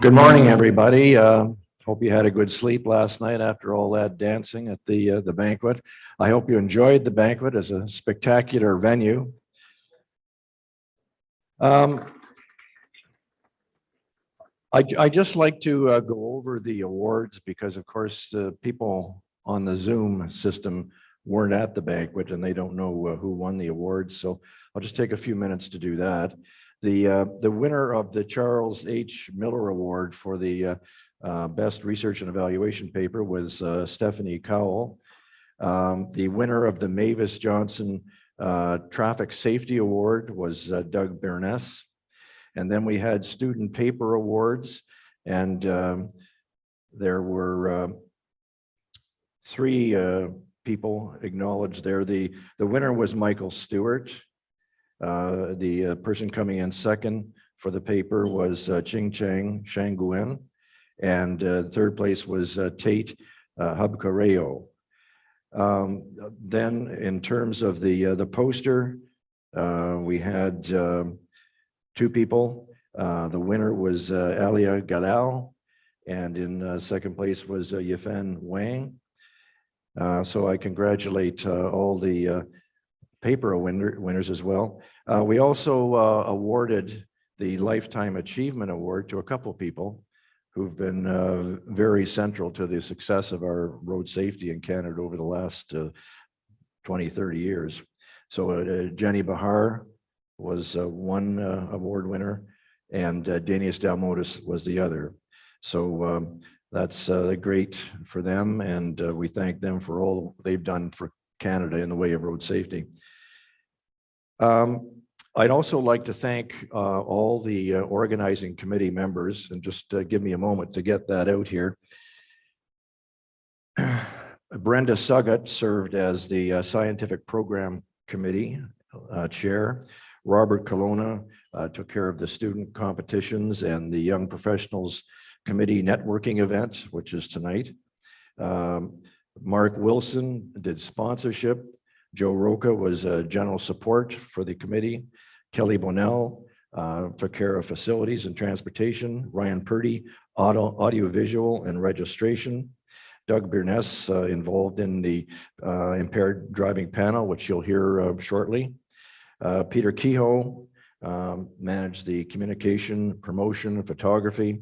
Good morning, everybody. Hope you had a good sleep last night after all that dancing at the banquet. I hope you enjoyed the banquet as a spectacular venue. I just like to go over the awards because, of course, the people on the Zoom system weren't at the banquet and they don't know who won the awards. So I'll just take a few minutes to do that. The winner of the Charles H. Miller Award for the Best Research and Evaluation paper was Stephanie Cowell. The winner of the Mavis Johnson Traffic Safety Award was Doug Beirness. And then we had student paper awards, and there were three people acknowledged there. The winner was Michael Stewart. The person coming in second for the paper was Ching Chang Shanguan, and third place was Tate Hubcareo. Then in terms of the poster, we had two people. The winner was Alia Galal, and in second place was Yifan Wang. So I congratulate all the paper winners as well. We also awarded the Lifetime Achievement Award to a couple people who've been very central to the success of our road safety in Canada over the last 20, 30 years. So Jenny Bahar was one award winner, and Danius Dalmodis was the other. So that's great for them, and we thank them for all they've done for Canada in the way of road safety. I'd also like to thank all the organizing committee members, and just give me a moment to get that out here. Brenda Suggett served as the Scientific Program Committee chair. Robert Colonna took care of the student competitions and the Young Professionals Committee networking event, which is tonight. Mark Wilson did sponsorship. Joe Roca was general support for the committee. Kelly Bonnell took care of facilities and transportation. Ryan Purdy, audiovisual and registration. Doug Beirness involved in the impaired driving panel, which you'll hear shortly. Peter Kehoe managed the communication, promotion, and photography.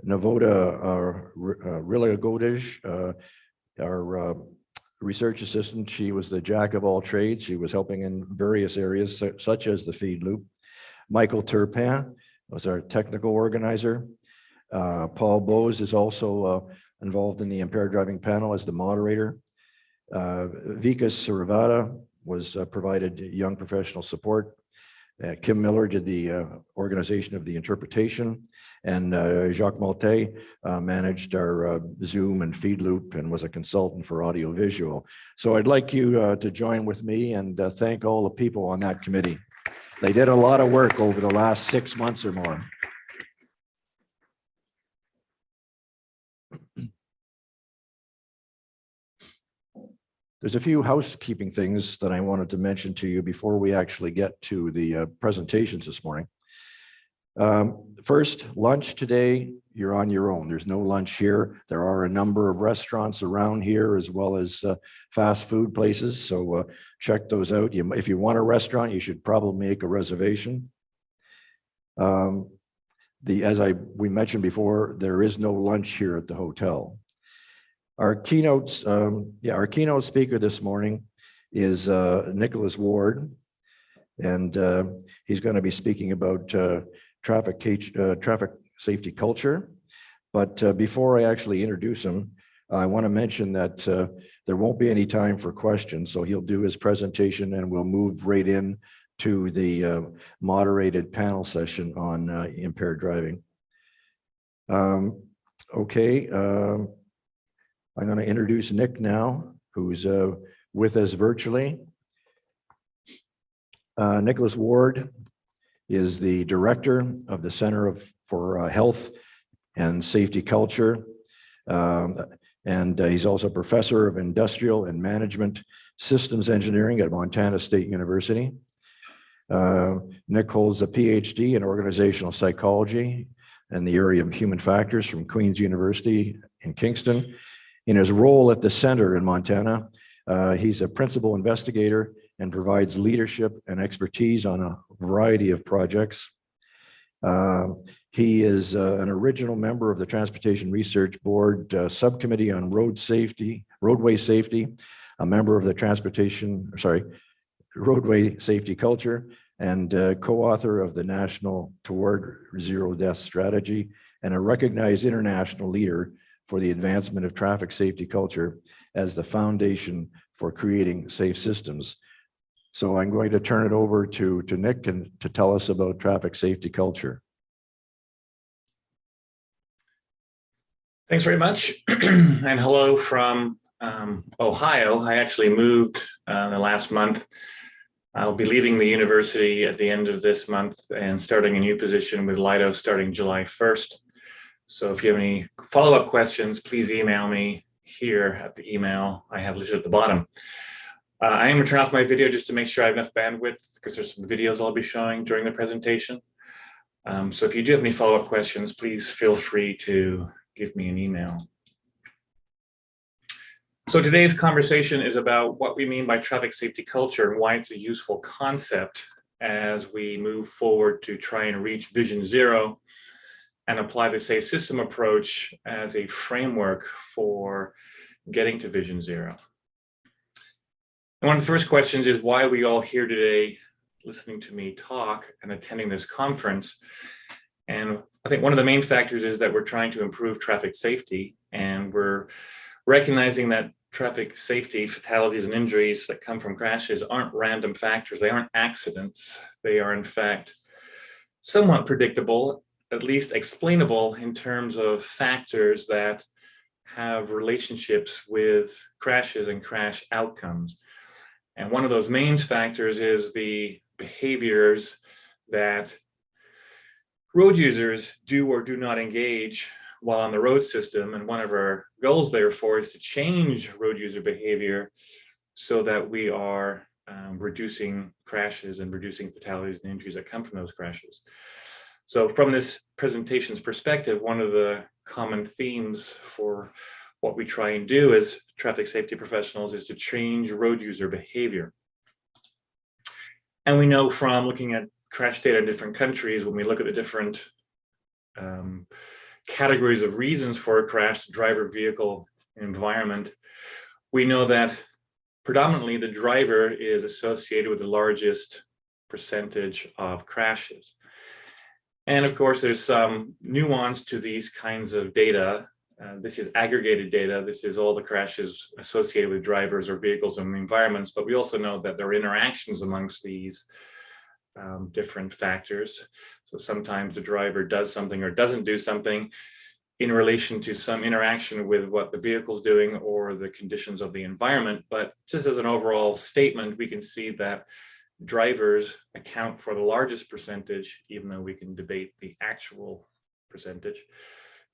Navoda Rilagodej, our research assistant, she was the jack of all trades. She was helping in various areas such as the feed loop. Michael Turpin was our technical organizer. Paul Boase is also involved in the impaired driving panel as the moderator. Vikas Sarvada was provided young professional support. Kim Miller did the organization of the interpretation, and Jacques Malte managed our Zoom and feed loop and was a consultant for audiovisual. So I'd like you to join with me and thank all the people on that committee. They did a lot of work over the last 6 months or more. There's a few housekeeping things that I wanted to mention to you before we actually get to the presentations this morning. First, lunch today, you're on your own. There's no lunch here. There are a number of restaurants around here as well as fast food places, so check those out. If you want a restaurant, you should probably make a reservation. As we mentioned before, there is no lunch here at the hotel. Our keynote speaker this morning is Nicholas Ward, and he's going to be speaking about traffic safety culture. But before I actually introduce him, I want to mention that there won't be any time for questions, so he'll do his presentation and we'll move right in to the moderated panel session on impaired driving. I'm going to introduce Nick now, who's with us virtually. Nicholas Ward is the director of the Center for Health and Safety Culture, and he's also a professor of industrial and management systems engineering at Montana State University. Nick holds a PhD in organizational psychology in the area of human factors from Queen's University in Kingston. In his role at the center in Montana, he's a principal investigator and provides leadership and expertise on a variety of projects. He is an original member of the Transportation Research Board Subcommittee on Roadway Safety, a member of the Roadway Safety Culture, and co-author of the National Toward Zero Death Strategy, and a recognized international leader for the advancement of traffic safety culture as the foundation for creating safe systems. So I'm going to turn it over to Nick and to tell us about traffic safety culture. Thanks very much. And hello from Ohio. I actually moved the last month. I'll be leaving the university at the end of this month and starting a new position with Lido starting July 1st. So if you have any follow-up questions, please email me here at the email I have listed at the bottom. I am going to turn off my video just to make sure I have enough bandwidth because there's some videos I'll be showing during the presentation. So if you do have any follow-up questions, please feel free to give me an email. So today's conversation is about what we mean by traffic safety culture and why it's a useful concept as we move forward to try and reach Vision Zero and apply the safe system approach as a framework for getting to Vision Zero. And one of the first questions is why are we all here today listening to me talk and attending this conference? And I think one of the main factors is that we're trying to improve traffic safety, and we're recognizing that traffic safety, fatalities and injuries that come from crashes aren't random factors. They aren't accidents. They are in fact somewhat predictable, at least explainable in terms of factors that have relationships with crashes and crash outcomes. And one of those main factors is the behaviors that road users do or do not engage while on the road system. And one of our goals, therefore, is to change road user behavior so that we are reducing crashes and reducing fatalities and injuries that come from those crashes. So from this presentation's perspective, one of the common themes for what we try and do as traffic safety professionals is to change road user behavior. And we know from looking at crash data in different countries, when we look at the different categories of reasons for a crash, driver, vehicle, environment, we know that predominantly the driver is associated with the largest percentage of crashes. And of course, there's some nuance to these kinds of data. This is aggregated data. This is all the crashes associated with drivers or vehicles and environments, but we also know that there are interactions amongst these different factors. So sometimes the driver does something or doesn't do something in relation to some interaction with what the vehicle's doing or the conditions of the environment. But just as an overall statement, we can see that drivers account for the largest percentage, even though we can debate the actual percentage.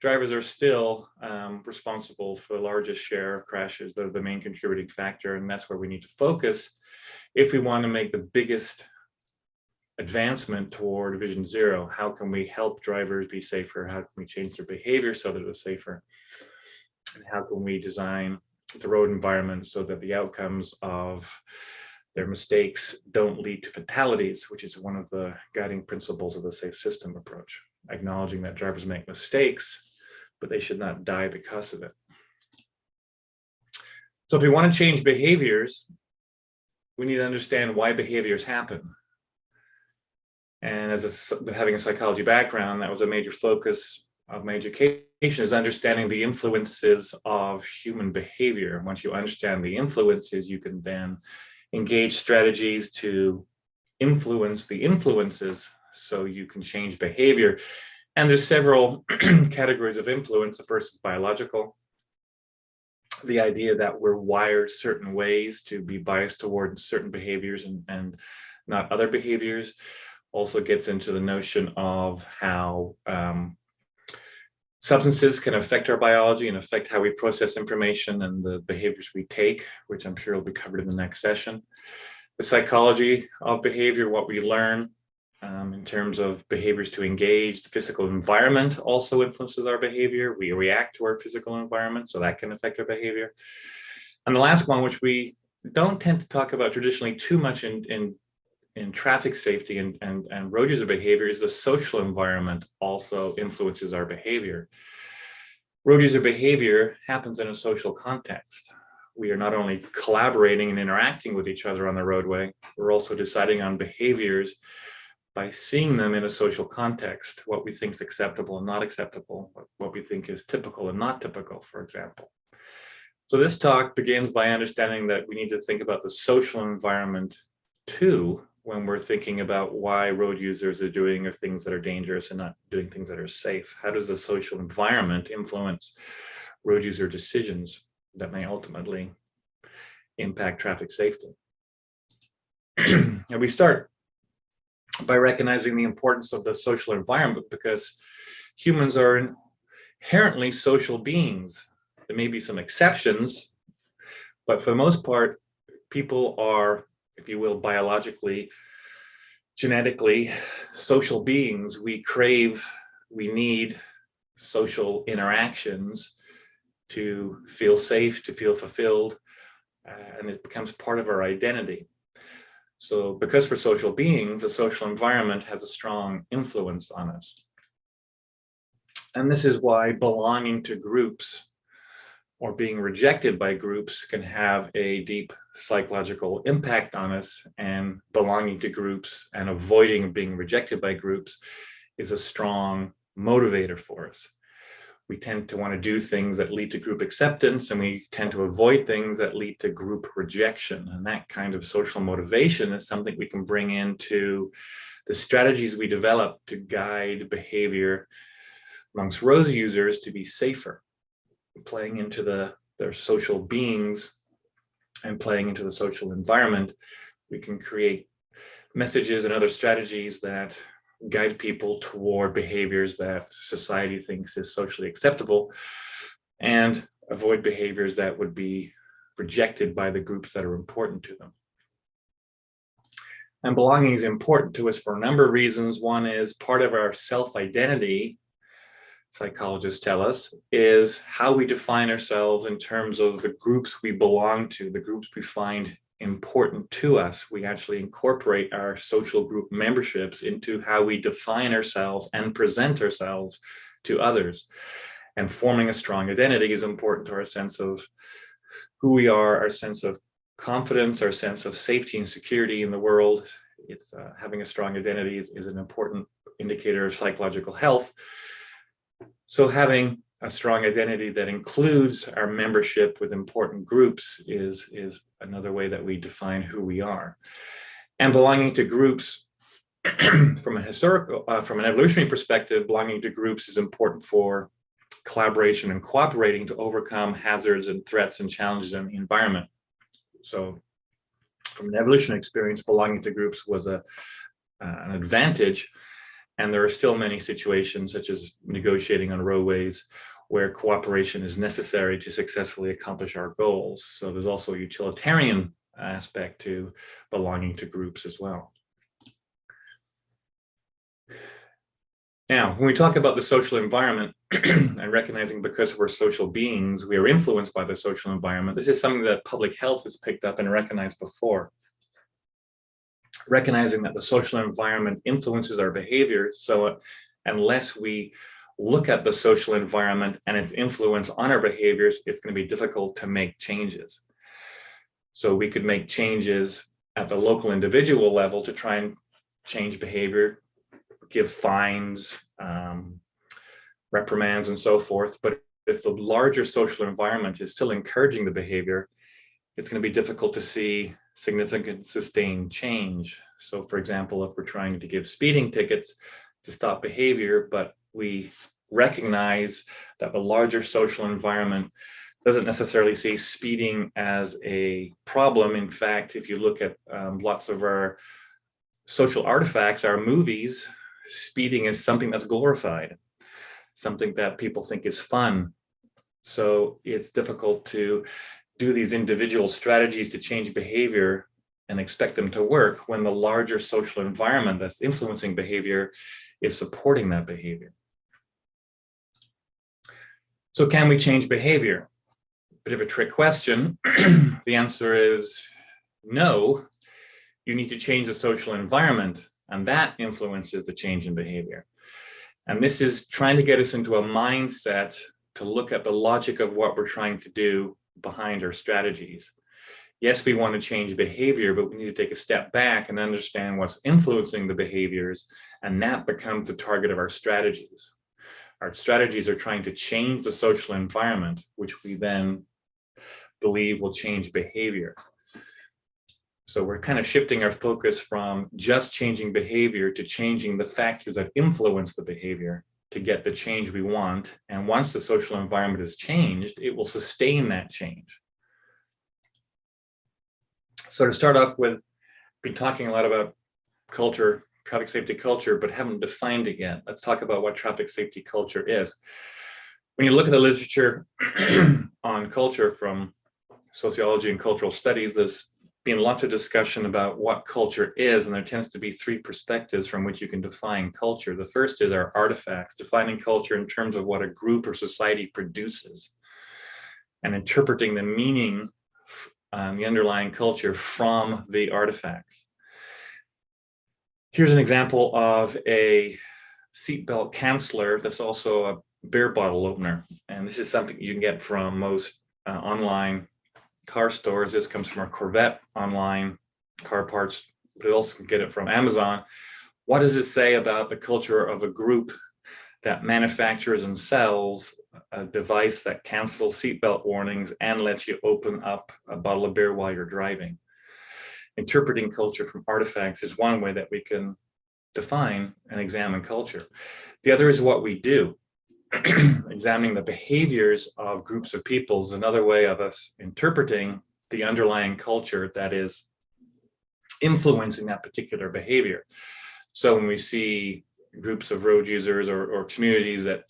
Drivers are still responsible for the largest share of crashes. They're the main contributing factor, and that's where we need to focus if we want to make the biggest advancement toward Vision Zero. How can we help drivers be safer? How can we change their behavior so that it's safer? And how can we design the road environment so that the outcomes of their mistakes don't lead to fatalities, which is one of the guiding principles of the safe system approach, acknowledging that drivers make mistakes, but they should not die because of it. So if we want to change behaviors, we need to understand why behaviors happen. And as having a psychology background, that was a major focus of my education, is understanding the influences of human behavior. Once you understand the influences, you can then engage strategies to influence the influences so you can change behavior. And there's several categories of influence. The first is biological. The idea that we're wired certain ways to be biased towards certain behaviors and not other behaviors also gets into the notion of how substances can affect our biology and affect how we process information and the behaviors we take, which I'm sure will be covered in the next session. The psychology of behavior, what we learn in terms of behaviors to engage. The physical environment also influences our behavior. We react to our physical environment, so that can affect our behavior. And the last one, which we don't tend to talk about traditionally too much in traffic safety and road user behavior, is the social environment also influences our behavior. Road user behavior happens in a social context. We are not only collaborating and interacting with each other on the roadway, we're also deciding on behaviors by seeing them in a social context, what we think is acceptable and not acceptable, what we think is typical and not typical, for example. So this talk begins by understanding that we need to think about the social environment too, when we're thinking about why road users are doing things that are dangerous and not doing things that are safe. How does the social environment influence road user decisions that may ultimately impact traffic safety? And we start by recognizing the importance of the social environment, because humans are inherently social beings. There may be some exceptions, but for the most part, people are, if you will, biologically, genetically social beings. We crave, we need social interactions to feel safe, to feel fulfilled, and it becomes part of our identity. So because we're social beings, the social environment has a strong influence on us. And this is why belonging to groups or being rejected by groups can have a deep psychological impact on us, and belonging to groups and avoiding being rejected by groups is a strong motivator for us. We tend to want to do things that lead to group acceptance, and we tend to avoid things that lead to group rejection. And that kind of social motivation is something we can bring into the strategies we develop to guide behavior amongst road users to be safer, playing into their social beings and playing into the social environment. We can create messages and other strategies that guide people toward behaviors that society thinks is socially acceptable, and avoid behaviors that would be rejected by the groups that are important to them. And belonging is important to us for a number of reasons. One is part of our self-identity, psychologists tell us, is how we define ourselves in terms of the groups we belong to, the groups we find important to us. We actually incorporate our social group memberships into how we define ourselves and present ourselves to others. And forming a strong identity is important to our sense of who we are, our sense of confidence, our sense of safety and security in the world. It's having a strong identity is an important indicator of psychological health. So having a strong identity that includes our membership with important groups is another way that we define who we are. And belonging to groups, from an evolutionary perspective, belonging to groups is important for collaboration and cooperating to overcome hazards and threats and challenges in the environment. So from an evolutionary experience, belonging to groups was an advantage. And there are still many situations, such as negotiating on roadways, where cooperation is necessary to successfully accomplish our goals. So there's also a utilitarian aspect to belonging to groups as well. Now, when we talk about the social environment and recognizing because we're social beings, we are influenced by the social environment, this is something that public health has picked up and recognized before. Recognizing that the social environment influences our behavior, so unless we look at the social environment and its influence on our behaviors, it's going to be difficult to make changes. So we could make changes at the local individual level to try and change behavior, give fines, reprimands, and so forth. But if the larger social environment is still encouraging the behavior, it's going to be difficult to see significant sustained change. So for example, if we're trying to give speeding tickets to stop behavior, but we recognize that the larger social environment doesn't necessarily see speeding as a problem. In fact, if you look at lots of our social artifacts, our movies, speeding is something that's glorified, something that people think is fun. So it's difficult to do these individual strategies to change behavior and expect them to work when the larger social environment that's influencing behavior is supporting that behavior. So can we change behavior? Bit of a trick question. The answer is no. You need to change the social environment, and that influences the change in behavior. And this is trying to get us into a mindset to look at the logic of what we're trying to do behind our strategies. Yes, we want to change behavior, but we need to take a step back and understand what's influencing the behaviors, and that becomes the target of our strategies. Our strategies are trying to change the social environment, which we then believe will change behavior. So we're kind of shifting our focus from just changing behavior to changing the factors that influence the behavior to get the change we want. And once the social environment is changed, it will sustain that change. So to start off with, been talking a lot about culture, traffic safety culture, but haven't defined it yet. Let's talk about what traffic safety culture is. When you look at the literature on culture from sociology and cultural studies, there's been lots of discussion about what culture is, and there tends to be three perspectives from which you can define culture. The first is our artifacts, defining culture in terms of what a group or society produces, and interpreting the meaning, the underlying culture from the artifacts. Here's an example of a seatbelt counselor that's also a beer bottle opener, and this is something you can get from most online car stores. This comes from a Corvette online car parts, but you also can get it from Amazon. What does it say about the culture of a group that manufactures and sells a device that cancels seatbelt warnings and lets you open up a bottle of beer while you're driving? Interpreting culture from artifacts is one way that we can define and examine culture. The other is what we do. Examining the behaviors of groups of people is another way of us interpreting the underlying culture that is influencing that particular behavior. So when we see groups of road users or communities that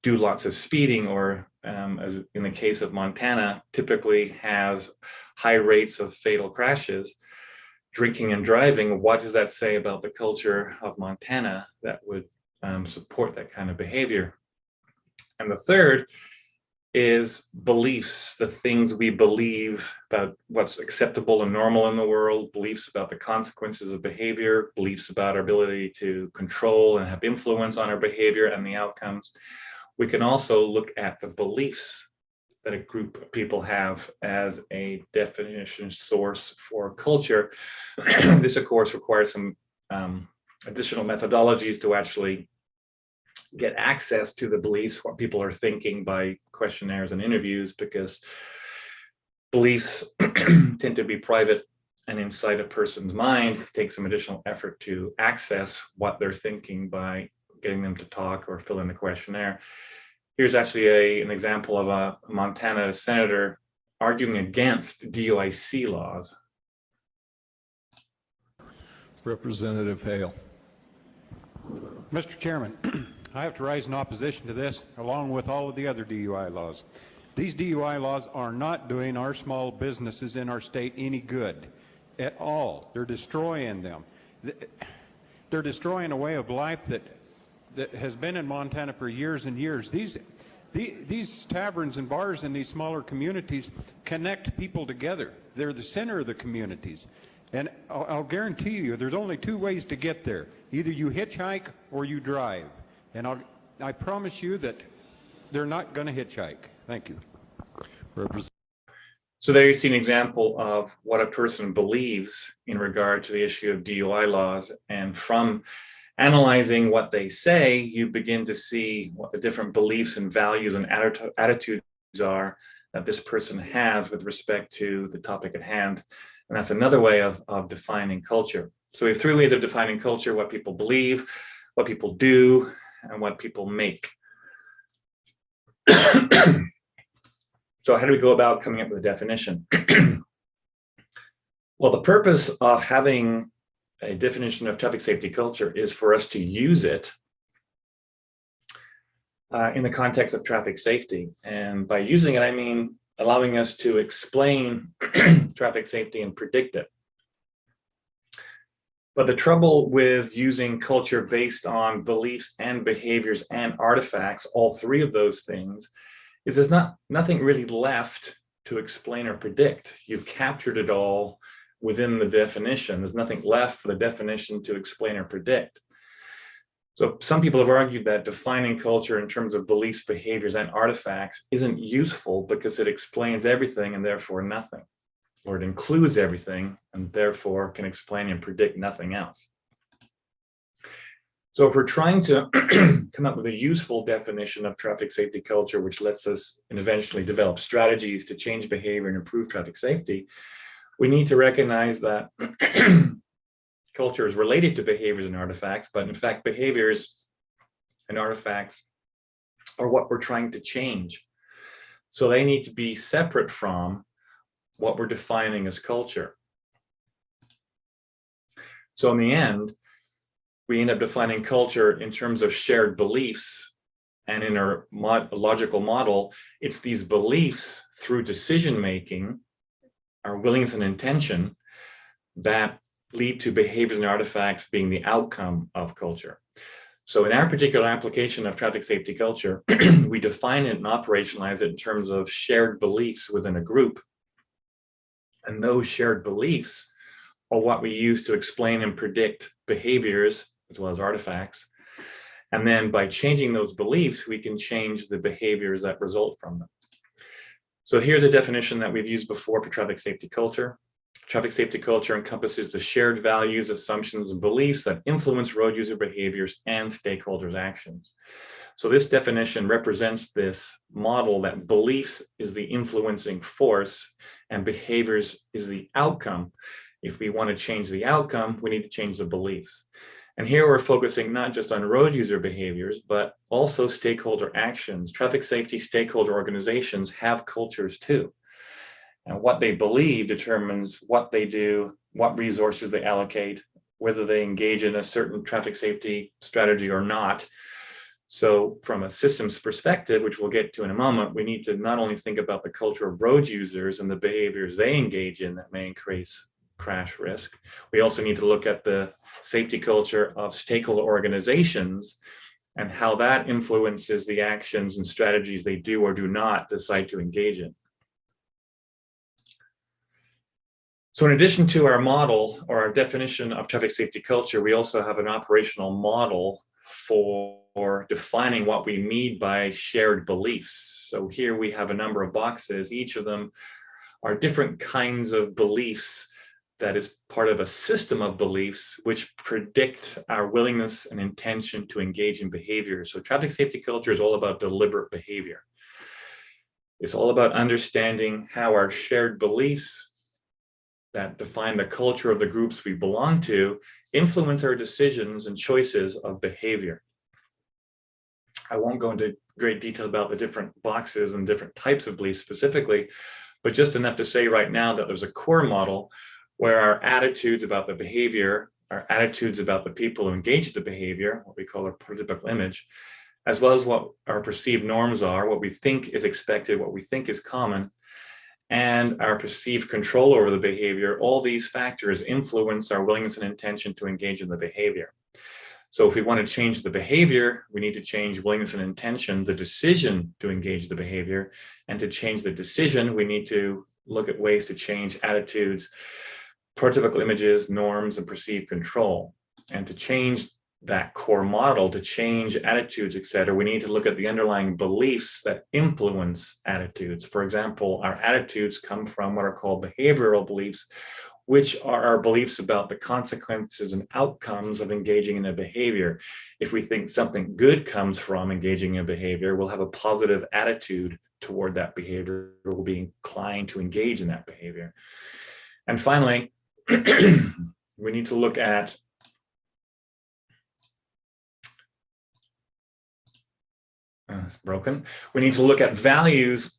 do lots of speeding, or as in the case of Montana, typically has high rates of fatal crashes, drinking and driving, what does that say about the culture of Montana that would support that kind of behavior? And the third is beliefs, the things we believe about what's acceptable and normal in the world, beliefs about the consequences of behavior, beliefs about our ability to control and have influence on our behavior and the outcomes. We can also look at the beliefs that a group of people have as a definition source for culture. This, of course, requires some additional methodologies to actually get access to the beliefs, what people are thinking, by questionnaires and interviews, because beliefs tend to be private and inside a person's mind. It takes some additional effort to access what they're thinking by getting them to talk or fill in the questionnaire. Here's actually an example of a Montana senator arguing against DUIC laws. Representative Hale. Mr. Chairman, I have to rise in opposition to this, along with all of the other DUI laws. These DUI laws are not doing our small businesses in our state any good at all. They're destroying them. They're destroying a way of life that has been in Montana for years and years. These taverns and bars in these smaller communities connect people together. They're the center of the communities. And I'll guarantee you there's only two ways to get there. Either you hitchhike or you drive. And I promise you that they're not going to hitchhike. Thank you. So there you see an example of what a person believes in regard to the issue of DUI laws. And from analyzing what they say, you begin to see what the different beliefs and values and attitudes are that this person has with respect to the topic at hand. And that's another way of defining culture. So we have three ways of defining culture: what people believe, what people do, and what people make. So how do we go about coming up with a definition? Well, the purpose of having a definition of traffic safety culture is for us to use it in the context of traffic safety. And by using it, I mean allowing us to explain traffic safety and predict it. But the trouble with using culture based on beliefs and behaviors and artifacts, all three of those things, is there's nothing really left to explain or predict. You've captured it all within the definition. There's nothing left for the definition to explain or predict. So some people have argued that defining culture in terms of beliefs, behaviors, and artifacts isn't useful because it explains everything and therefore nothing, or it includes everything and therefore can explain and predict nothing else. So if we're trying to come up with a useful definition of traffic safety culture, which lets us eventually develop strategies to change behavior and improve traffic safety, we need to recognize that culture is related to behaviors and artifacts, but in fact, behaviors and artifacts are what we're trying to change. So they need to be separate from what we're defining as culture. So in the end, we end up defining culture in terms of shared beliefs. And in our logical model, it's these beliefs through decision-making, our willingness and intention, that lead to behaviors and artifacts being the outcome of culture. So in our particular application of traffic safety culture, we define it and operationalize it in terms of shared beliefs within a group. And those shared beliefs are what we use to explain and predict behaviors as well as artifacts. And then by changing those beliefs, we can change the behaviors that result from them. So here's a definition that we've used before for traffic safety culture. Traffic safety culture encompasses the shared values, assumptions, and beliefs that influence road user behaviors and stakeholders' actions. So this definition represents this model that beliefs is the influencing force and behaviors is the outcome. If we want to change the outcome, we need to change the beliefs. And here we're focusing not just on road user behaviors, but also stakeholder actions. Traffic safety stakeholder organizations have cultures too. And what they believe determines what they do, what resources they allocate, whether they engage in a certain traffic safety strategy or not. So from a systems perspective, which we'll get to in a moment, we need to not only think about the culture of road users and the behaviors they engage in that may increase crash risk. We also need to look at the safety culture of stakeholder organizations and how that influences the actions and strategies they do or do not decide to engage in. So in addition to our model or our definition of traffic safety culture, we also have an operational model for defining what we mean by shared beliefs. So here we have a number of boxes. Each of them are different kinds of beliefs that is part of a system of beliefs which predict our willingness and intention to engage in behavior. So traffic safety culture is all about deliberate behavior. It's all about understanding how our shared beliefs that define the culture of the groups we belong to influence our decisions and choices of behavior. I won't go into great detail about the different boxes and different types of beliefs specifically, but just enough to say right now that there's a core model where our attitudes about the behavior, our attitudes about the people who engage the behavior, what we call a prototypical image, as well as what our perceived norms are, what we think is expected, what we think is common, and our perceived control over the behavior, all these factors influence our willingness and intention to engage in the behavior. So if we want to change the behavior, we need to change willingness and intention, the decision to engage the behavior, and to change the decision, we need to look at ways to change attitudes, prototypical images, norms, and perceived control. And to change that core model, to change attitudes, et cetera, we need to look at the underlying beliefs that influence attitudes. For example, our attitudes come from what are called behavioral beliefs, which are our beliefs about the consequences and outcomes of engaging in a behavior. If we think something good comes from engaging in a behavior, we'll have a positive attitude toward that behavior. We'll be inclined to engage in that behavior. And finally, we need to look at it's broken. We need to look at values.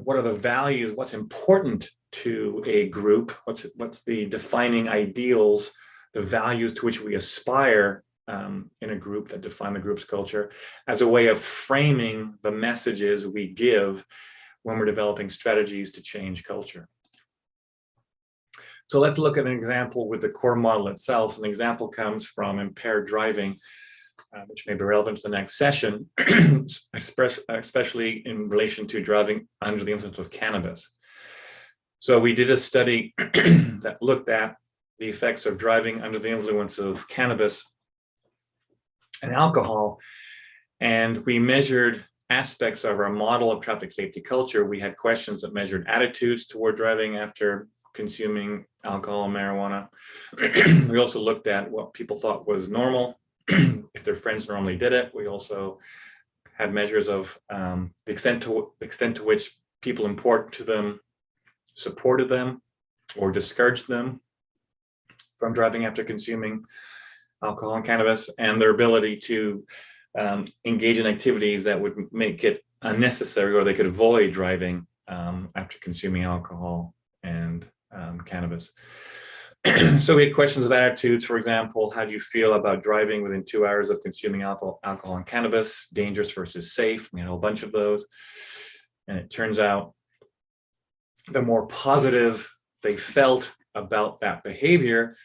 What are the values? What's important to a group? What's the defining ideals, the values to which we aspire in a group that define the group's culture as a way of framing the messages we give when we're developing strategies to change culture. So let's look at an example with the core model itself. An example comes from impaired driving, which may be relevant to the next session, especially in relation to driving under the influence of cannabis. So we did a study that looked at the effects of driving under the influence of cannabis and alcohol, and we measured aspects of our model of traffic safety culture. We had questions that measured attitudes toward driving after consuming alcohol and marijuana. We also looked at what people thought was normal, if their friends normally did it. We also had measures of the extent to which people important to them supported them or discouraged them from driving after consuming alcohol and cannabis, and their ability to engage in activities that would make it unnecessary, or they could avoid driving after consuming alcohol and cannabis. So we had questions of attitudes. For example, how do you feel about driving within 2 hours of consuming alcohol and cannabis? Dangerous versus safe. We had a whole bunch of those. And it turns out the more positive they felt about that behavior,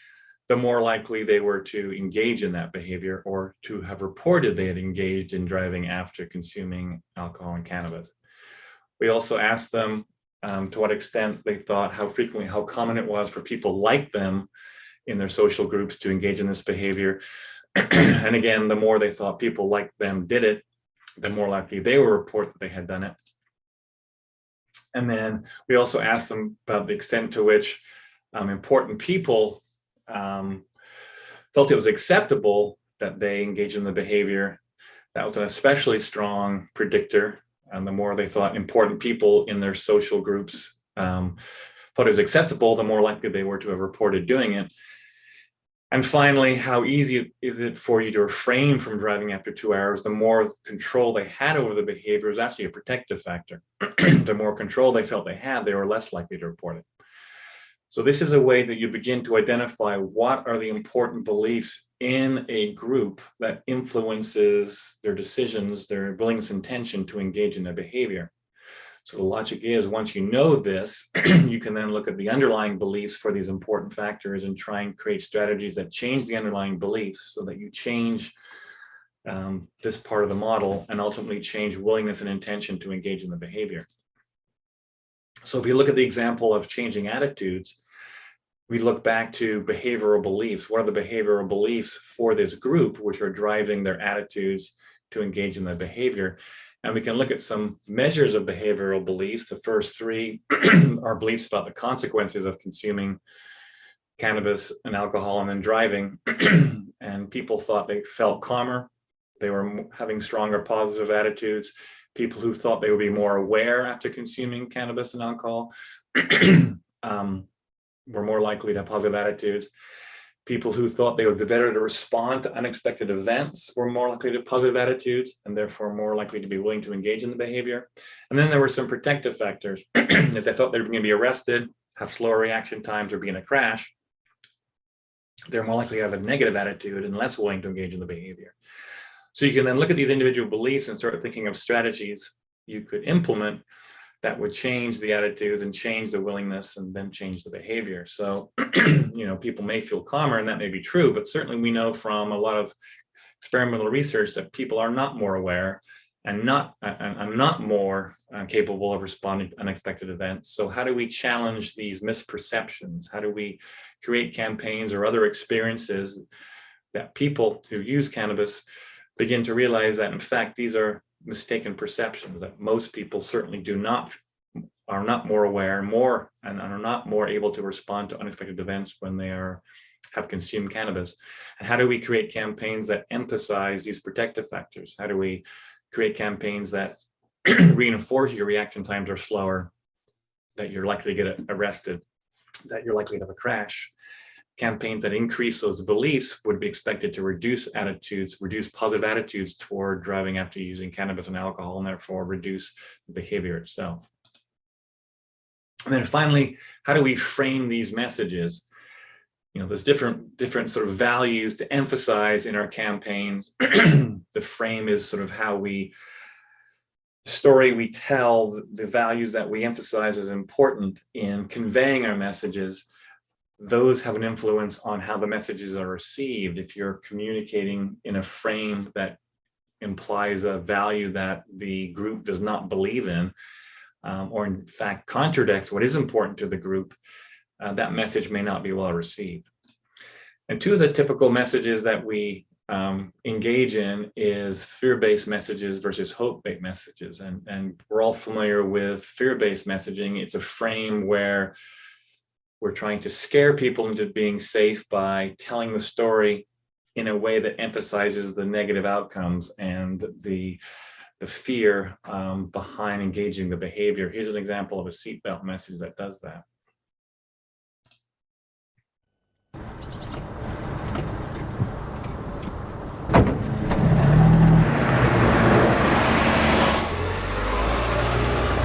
the more likely they were to engage in that behavior or to have reported they had engaged in driving after consuming alcohol and cannabis. We also asked them to what extent they thought, how frequently, how common it was for people like them in their social groups to engage in this behavior. And again, the more they thought people like them did it, the more likely they would report that they had done it. And then we also asked them about the extent to which important people felt it was acceptable that they engage in the behavior. That was an especially strong predictor. And the more they thought important people in their social groups thought it was acceptable, the more likely they were to have reported doing it. And finally, how easy is it for you to refrain from driving after 2 hours? The more control they had over the behavior is actually a protective factor. The more control they felt they had, they were less likely to report it. So this is a way that you begin to identify what are the important beliefs in a group that influences their decisions, their willingness and intention to engage in their behavior. So the logic is, once you know this, you can then look at the underlying beliefs for these important factors and try and create strategies that change the underlying beliefs so that you change this part of the model and ultimately change willingness and intention to engage in the behavior. So if you look at the example of changing attitudes, we look back to behavioral beliefs. What are the behavioral beliefs for this group which are driving their attitudes to engage in the behavior? And we can look at some measures of behavioral beliefs. The first three are beliefs about the consequences of consuming cannabis and alcohol and then driving. And people thought they felt calmer. They were having stronger positive attitudes. People who thought they would be more aware after consuming cannabis and alcohol were more likely to have positive attitudes. People who thought they would be better to respond to unexpected events were more likely to have positive attitudes and therefore more likely to be willing to engage in the behavior. And then there were some protective factors. If they thought they were going to be arrested, have slower reaction times, or be in a crash, they're more likely to have a negative attitude and less willing to engage in the behavior. So you can then look at these individual beliefs and start thinking of strategies you could implement that would change the attitudes and change the willingness and then change the behavior. So, people may feel calmer, and that may be true, but certainly we know from a lot of experimental research that people are not more aware and not more capable of responding to unexpected events. So how do we challenge these misperceptions? How do we create campaigns or other experiences that people who use cannabis begin to realize that, in fact, these are mistaken perceptions, that most people certainly are not more aware and are not more able to respond to unexpected events when they have consumed cannabis? And how do we create campaigns that emphasize these protective factors? How do we create campaigns that reinforce your reaction times are slower, that you're likely to get arrested, that you're likely to have a crash? Campaigns that increase those beliefs would be expected to reduce positive attitudes toward driving after using cannabis and alcohol, and therefore reduce the behavior itself. And then finally, how do we frame these messages? There's different sort of values to emphasize in our campaigns. The frame is sort of the story we tell, the values that we emphasize as important in conveying our messages. those have an influence on how the messages are received. If you're communicating in a frame that implies a value that the group does not believe in, or in fact contradicts what is important to the group, that message may not be well received. And two of the typical messages that we engage in is fear-based messages versus hope-based messages. And we're all familiar with fear-based messaging. It's a frame where we're trying to scare people into being safe by telling the story in a way that emphasizes the negative outcomes and the fear behind engaging the behavior. Here's an example of a seatbelt message that does that.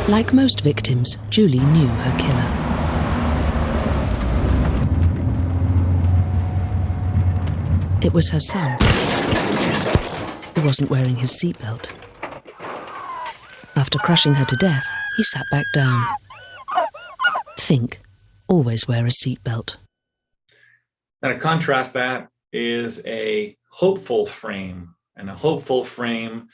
Like most victims, Julie knew her killer. It was her son. He wasn't wearing his seatbelt. After crushing her to death, he sat back down. Think, always wear a seatbelt. Now, to contrast that is a hopeful frame, and a hopeful frame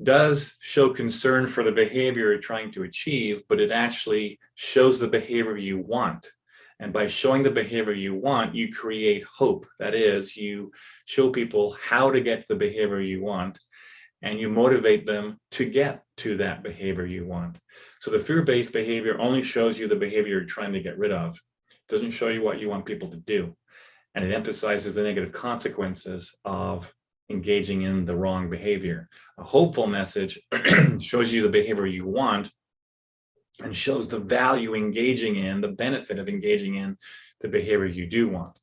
does show concern for the behavior you're trying to achieve, but it actually shows the behavior you want. And by showing the behavior you want, you create hope. That is, you show people how to get the behavior you want, and you motivate them to get to that behavior you want. So the fear-based behavior only shows you the behavior you're trying to get rid of. It doesn't show you what you want people to do. And it emphasizes the negative consequences of engaging in the wrong behavior. A hopeful message shows you the behavior you want and shows the value engaging in, the benefit of engaging in the behavior you do want.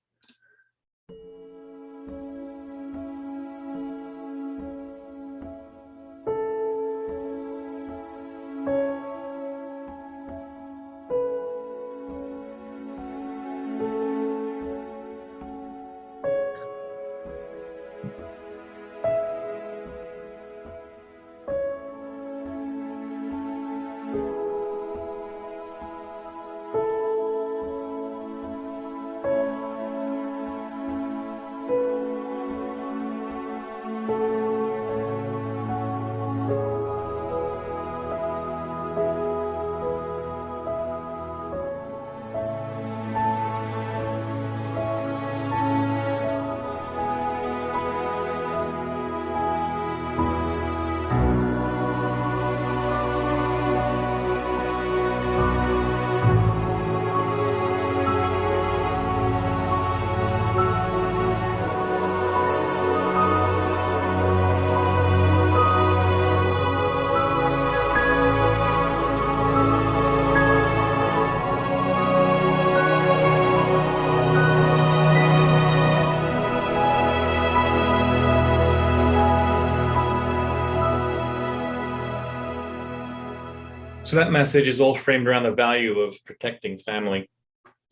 So that message is all framed around the value of protecting family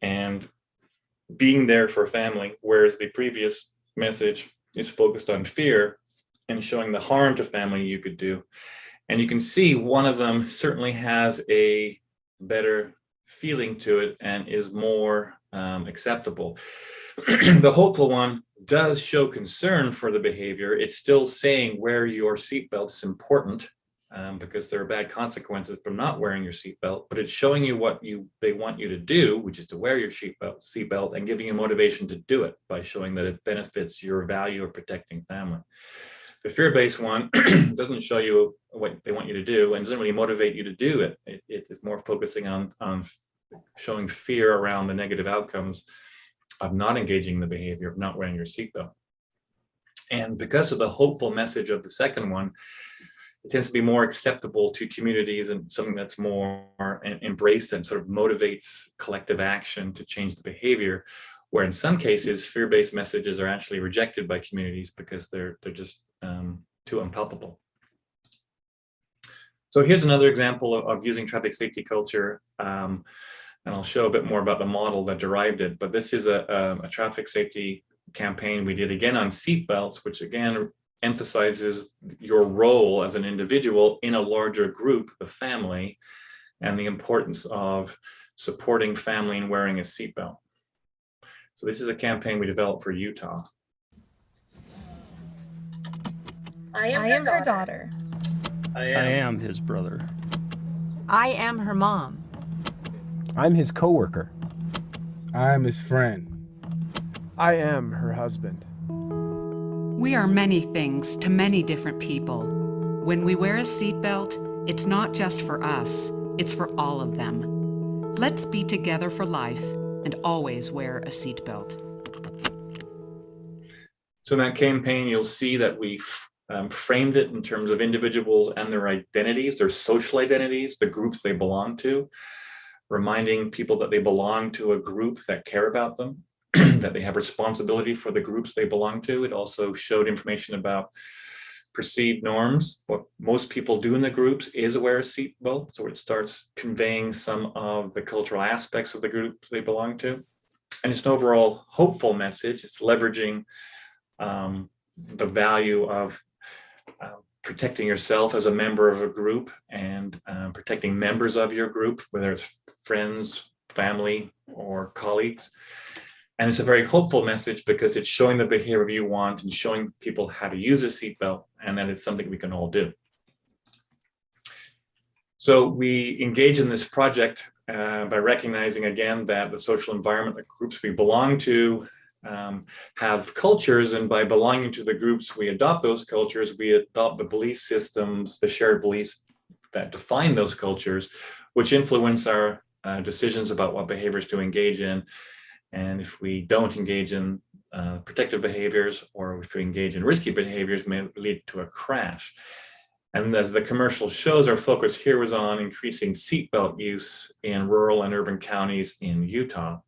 and being there for family, whereas the previous message is focused on fear and showing the harm to family you could do. And you can see one of them certainly has a better feeling to it and is more acceptable. The hopeful one does show concern for the behavior. It's still saying wear your seatbelt is important, because there are bad consequences from not wearing your seatbelt, but it's showing you what they want you to do, which is to wear your seatbelt, and giving you motivation to do it by showing that it benefits your value of protecting family. The fear-based one doesn't show you what they want you to do and doesn't really motivate you to do it. It is more focusing on showing fear around the negative outcomes of not engaging in the behavior of not wearing your seatbelt. And because of the hopeful message of the second one, it tends to be more acceptable to communities and something that's more embraced and sort of motivates collective action to change the behavior, where in some cases, fear-based messages are actually rejected by communities because they're just too unpalatable. So here's another example of using traffic safety culture, and I'll show a bit more about the model that derived it, but this is a traffic safety campaign we did again on seatbelts, which again emphasizes your role as an individual in a larger group, the family, and the importance of supporting family and wearing a seatbelt. So this is a campaign we developed for Utah. I am her daughter. I am his brother. I am her mom. I'm his coworker. I'm his friend. I am her husband. We are many things to many different people. When we wear a seatbelt, it's not just for us, it's for all of them. Let's be together for life and always wear a seatbelt. So in that campaign, you'll see that we framed it in terms of individuals and their identities, their social identities, the groups they belong to, reminding people that they belong to a group that care about them, that they have responsibility for the groups they belong to. It also showed information about perceived norms. What most people do in the groups is wear a seatbelt, so it starts conveying some of the cultural aspects of the groups they belong to. And it's an overall hopeful message. It's leveraging the value of protecting yourself as a member of a group and protecting members of your group, whether it's friends, family, or colleagues. And it's a very hopeful message because it's showing the behavior you want and showing people how to use a seatbelt, and that it's something we can all do. So we engage in this project by recognizing again that the social environment, the groups we belong to, have cultures, and by belonging to the groups we adopt those cultures, we adopt the belief systems, the shared beliefs that define those cultures, which influence our decisions about what behaviors to engage in. And if we don't engage in protective behaviors, or if we engage in risky behaviors, may lead to a crash. And as the commercial shows, our focus here was on increasing seatbelt use in rural and urban counties in Utah.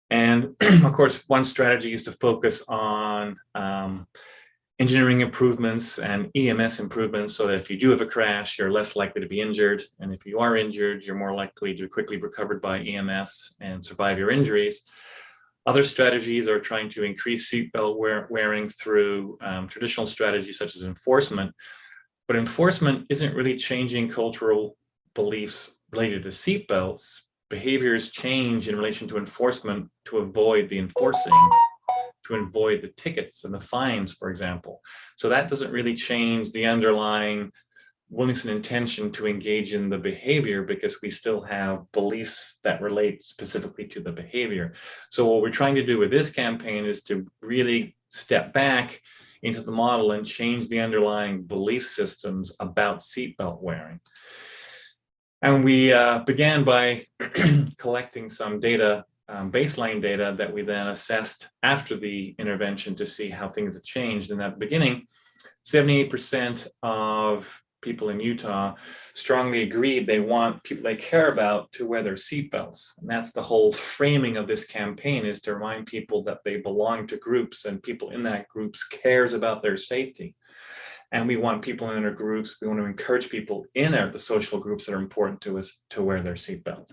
And of course, one strategy is to focus on engineering improvements and EMS improvements, so that if you do have a crash, you're less likely to be injured. And if you are injured, you're more likely to quickly recovered by EMS and survive your injuries. Other strategies are trying to increase seatbelt wearing through traditional strategies such as enforcement. But enforcement isn't really changing cultural beliefs related to seatbelts. Behaviors change in relation to enforcement to avoid the enforcing, to avoid the tickets and the fines, for example. So that doesn't really change the underlying willingness and intention to engage in the behavior, because we still have beliefs that relate specifically to the behavior. So what we're trying to do with this campaign is to really step back into the model and change the underlying belief systems about seatbelt wearing. And we began by collecting some data, baseline data, that we then assessed after the intervention to see how things had changed. In that beginning, 78% of people in Utah strongly agreed they want people they care about to wear their seatbelts. And that's the whole framing of this campaign, is to remind people that they belong to groups, and people in that groups cares about their safety. And we want people in our groups, we want to encourage people in the social groups that are important to us to wear their seatbelts.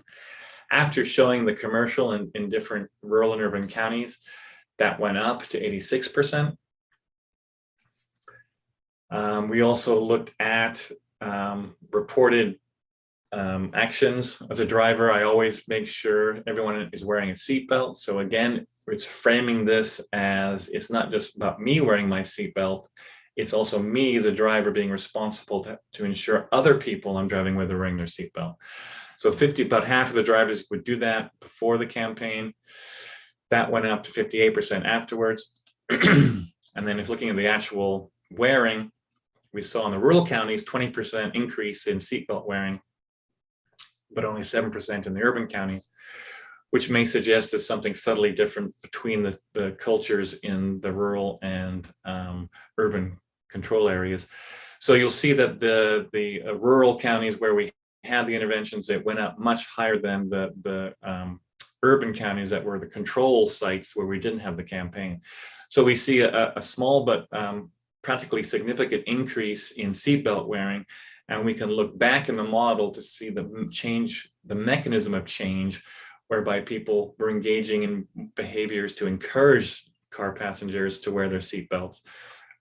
After showing the commercial in different rural and urban counties, that went up to 86%. We also looked at reported actions. As a driver, I always make sure everyone is wearing a seatbelt. So again, it's framing this as it's not just about me wearing my seatbelt, it's also me as a driver being responsible to ensure other people I'm driving with are wearing their seatbelt. So about half of the drivers would do that before the campaign. That went up to 58% afterwards. And then if looking at the actual wearing, we saw in the rural counties 20% increase in seatbelt wearing, but only 7% in the urban counties, which may suggest there's something subtly different between the cultures in the rural and urban control areas. So you'll see that the rural counties where we had the interventions, it went up much higher than the urban counties that were the control sites where we didn't have the campaign. So we see a small but practically significant increase in seatbelt wearing, and we can look back in the model to see the change, the mechanism of change, whereby people were engaging in behaviors to encourage car passengers to wear their seatbelts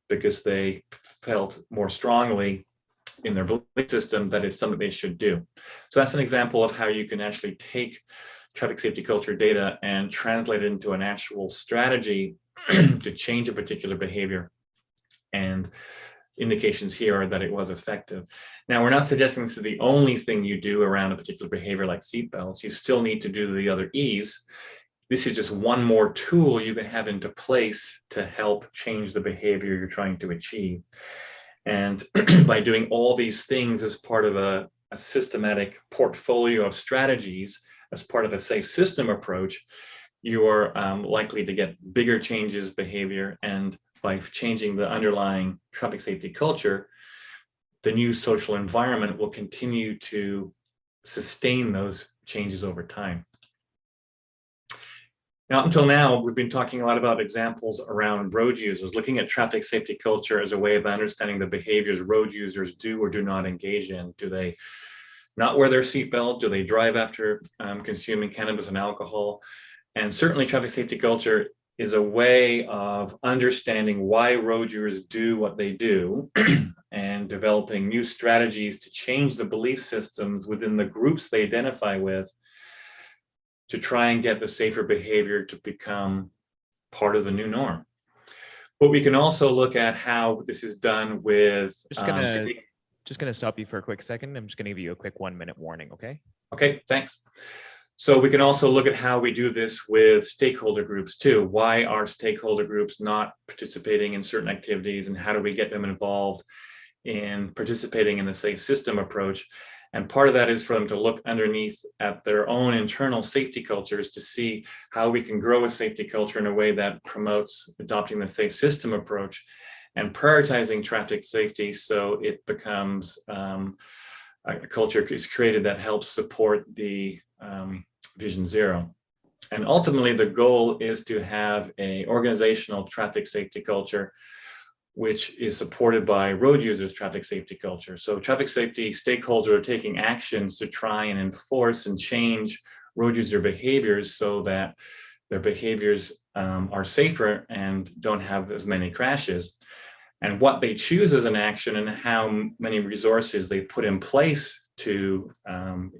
because they felt more strongly in their belief system that it's something they should do. So that's an example of how you can actually take traffic safety culture data and translate it into an actual strategy to change a particular behavior. And indications here are that it was effective. Now, we're not suggesting this is the only thing you do around a particular behavior like seatbelts. You still need to do the other E's. This is just one more tool you can have into place to help change the behavior you're trying to achieve. And by doing all these things as part of a systematic portfolio of strategies, as part of a safe system approach, you're likely to get bigger changes behavior. And by changing the underlying traffic safety culture, the new social environment will continue to sustain those changes over time. Now, up until now, we've been talking a lot about examples around road users, looking at traffic safety culture as a way of understanding the behaviors road users do or do not engage in. Do they not wear their seatbelt? Do they drive after consuming cannabis and alcohol? And certainly traffic safety culture is a way of understanding why road users do what they do and developing new strategies to change the belief systems within the groups they identify with to try and get the safer behavior to become part of the new norm. But we can also look at how this is done with... Just gonna stop you for a quick second. I'm just gonna give you a quick 1-minute warning, okay? Okay, thanks. So we can also look at how we do this with stakeholder groups too. Why are stakeholder groups not participating in certain activities, and how do we get them involved in participating in the safe system approach? And part of that is for them to look underneath at their own internal safety cultures to see how we can grow a safety culture in a way that promotes adopting the safe system approach and prioritizing traffic safety so it becomes a culture is created that helps support the Vision Zero. And ultimately, the goal is to have an organizational traffic safety culture which is supported by road users' traffic safety culture. So traffic safety stakeholders are taking actions to try and enforce and change road user behaviors so that their behaviors are safer and don't have as many crashes. And what they choose as an action and how many resources they put in place to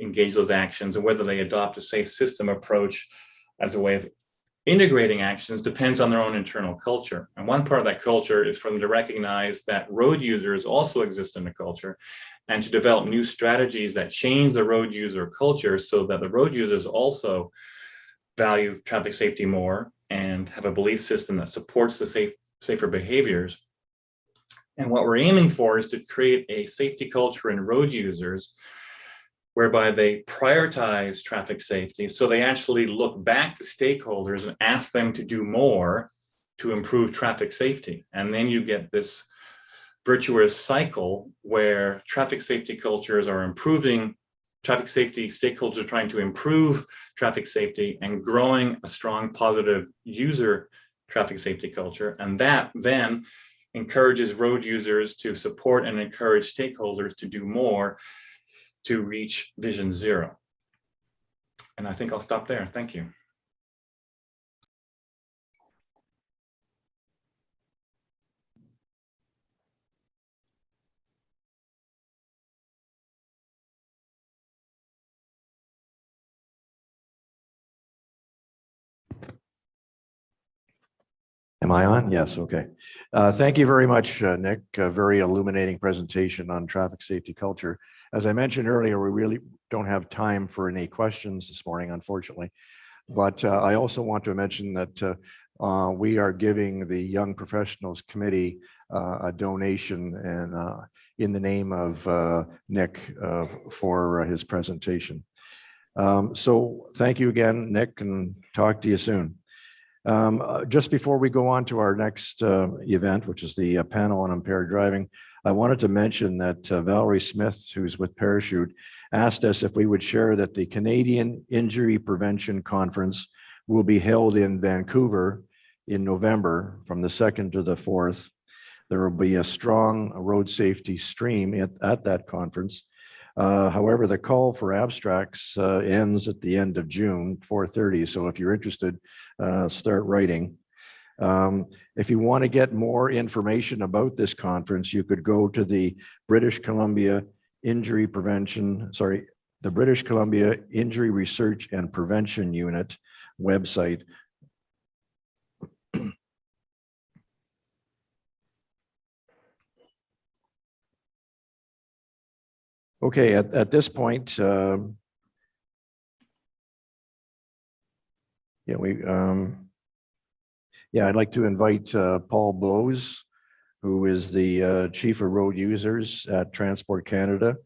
engage those actions, and whether they adopt a safe system approach as a way of integrating actions, depends on their own internal culture. And one part of that culture is for them to recognize that road users also exist in the culture, and to develop new strategies that change the road user culture so that the road users also value traffic safety more and have a belief system that supports the safer behaviors. And what we're aiming for is to create a safety culture in road users whereby they prioritize traffic safety. So they actually look back to stakeholders and ask them to do more to improve traffic safety. And then you get this virtuous cycle where traffic safety cultures are improving traffic safety, stakeholders are trying to improve traffic safety and growing a strong positive user traffic safety culture. And that then encourages road users to support and encourage stakeholders to do more to reach Vision Zero. And I think I'll stop there. Thank you. Am I on? Yes, okay. Thank you very much, Nick. A very illuminating presentation on traffic safety culture. As I mentioned earlier, we really don't have time for any questions this morning, unfortunately. But I also want to mention that we are giving the Young Professionals Committee a donation and in the name of Nick for his presentation. So thank you again, Nick, and talk to you soon. Just before we go on to our next event, which is the panel on impaired driving, I wanted to mention that Valerie Smith, who's with Parachute, asked us if we would share that the Canadian Injury Prevention Conference will be held in Vancouver in November from the 2nd to the 4th. There will be a strong road safety stream at that conference. However, the call for abstracts ends at the end of June, 4:30. So if you're interested, start writing. If you want to get more information about this conference, you could go to the the British Columbia Injury Research and Prevention Unit website. Okay, at this point, yeah, I'd like to invite Paul Boase, who is the Chief of Road Users at Transport Canada,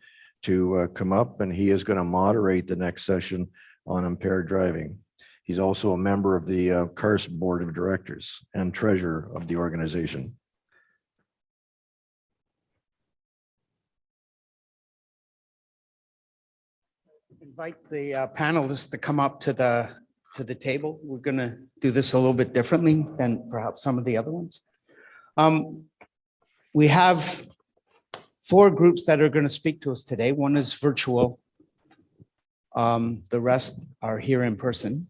to come up, and he is going to moderate the next session on impaired driving. He's also a member of the CARSP Board of Directors and Treasurer of the organization. Invite the panelists to come up to the table. We're going to do this a little bit differently than perhaps some of the other ones. We have 4 groups that are going to speak to us today. One is virtual. The rest are here in person.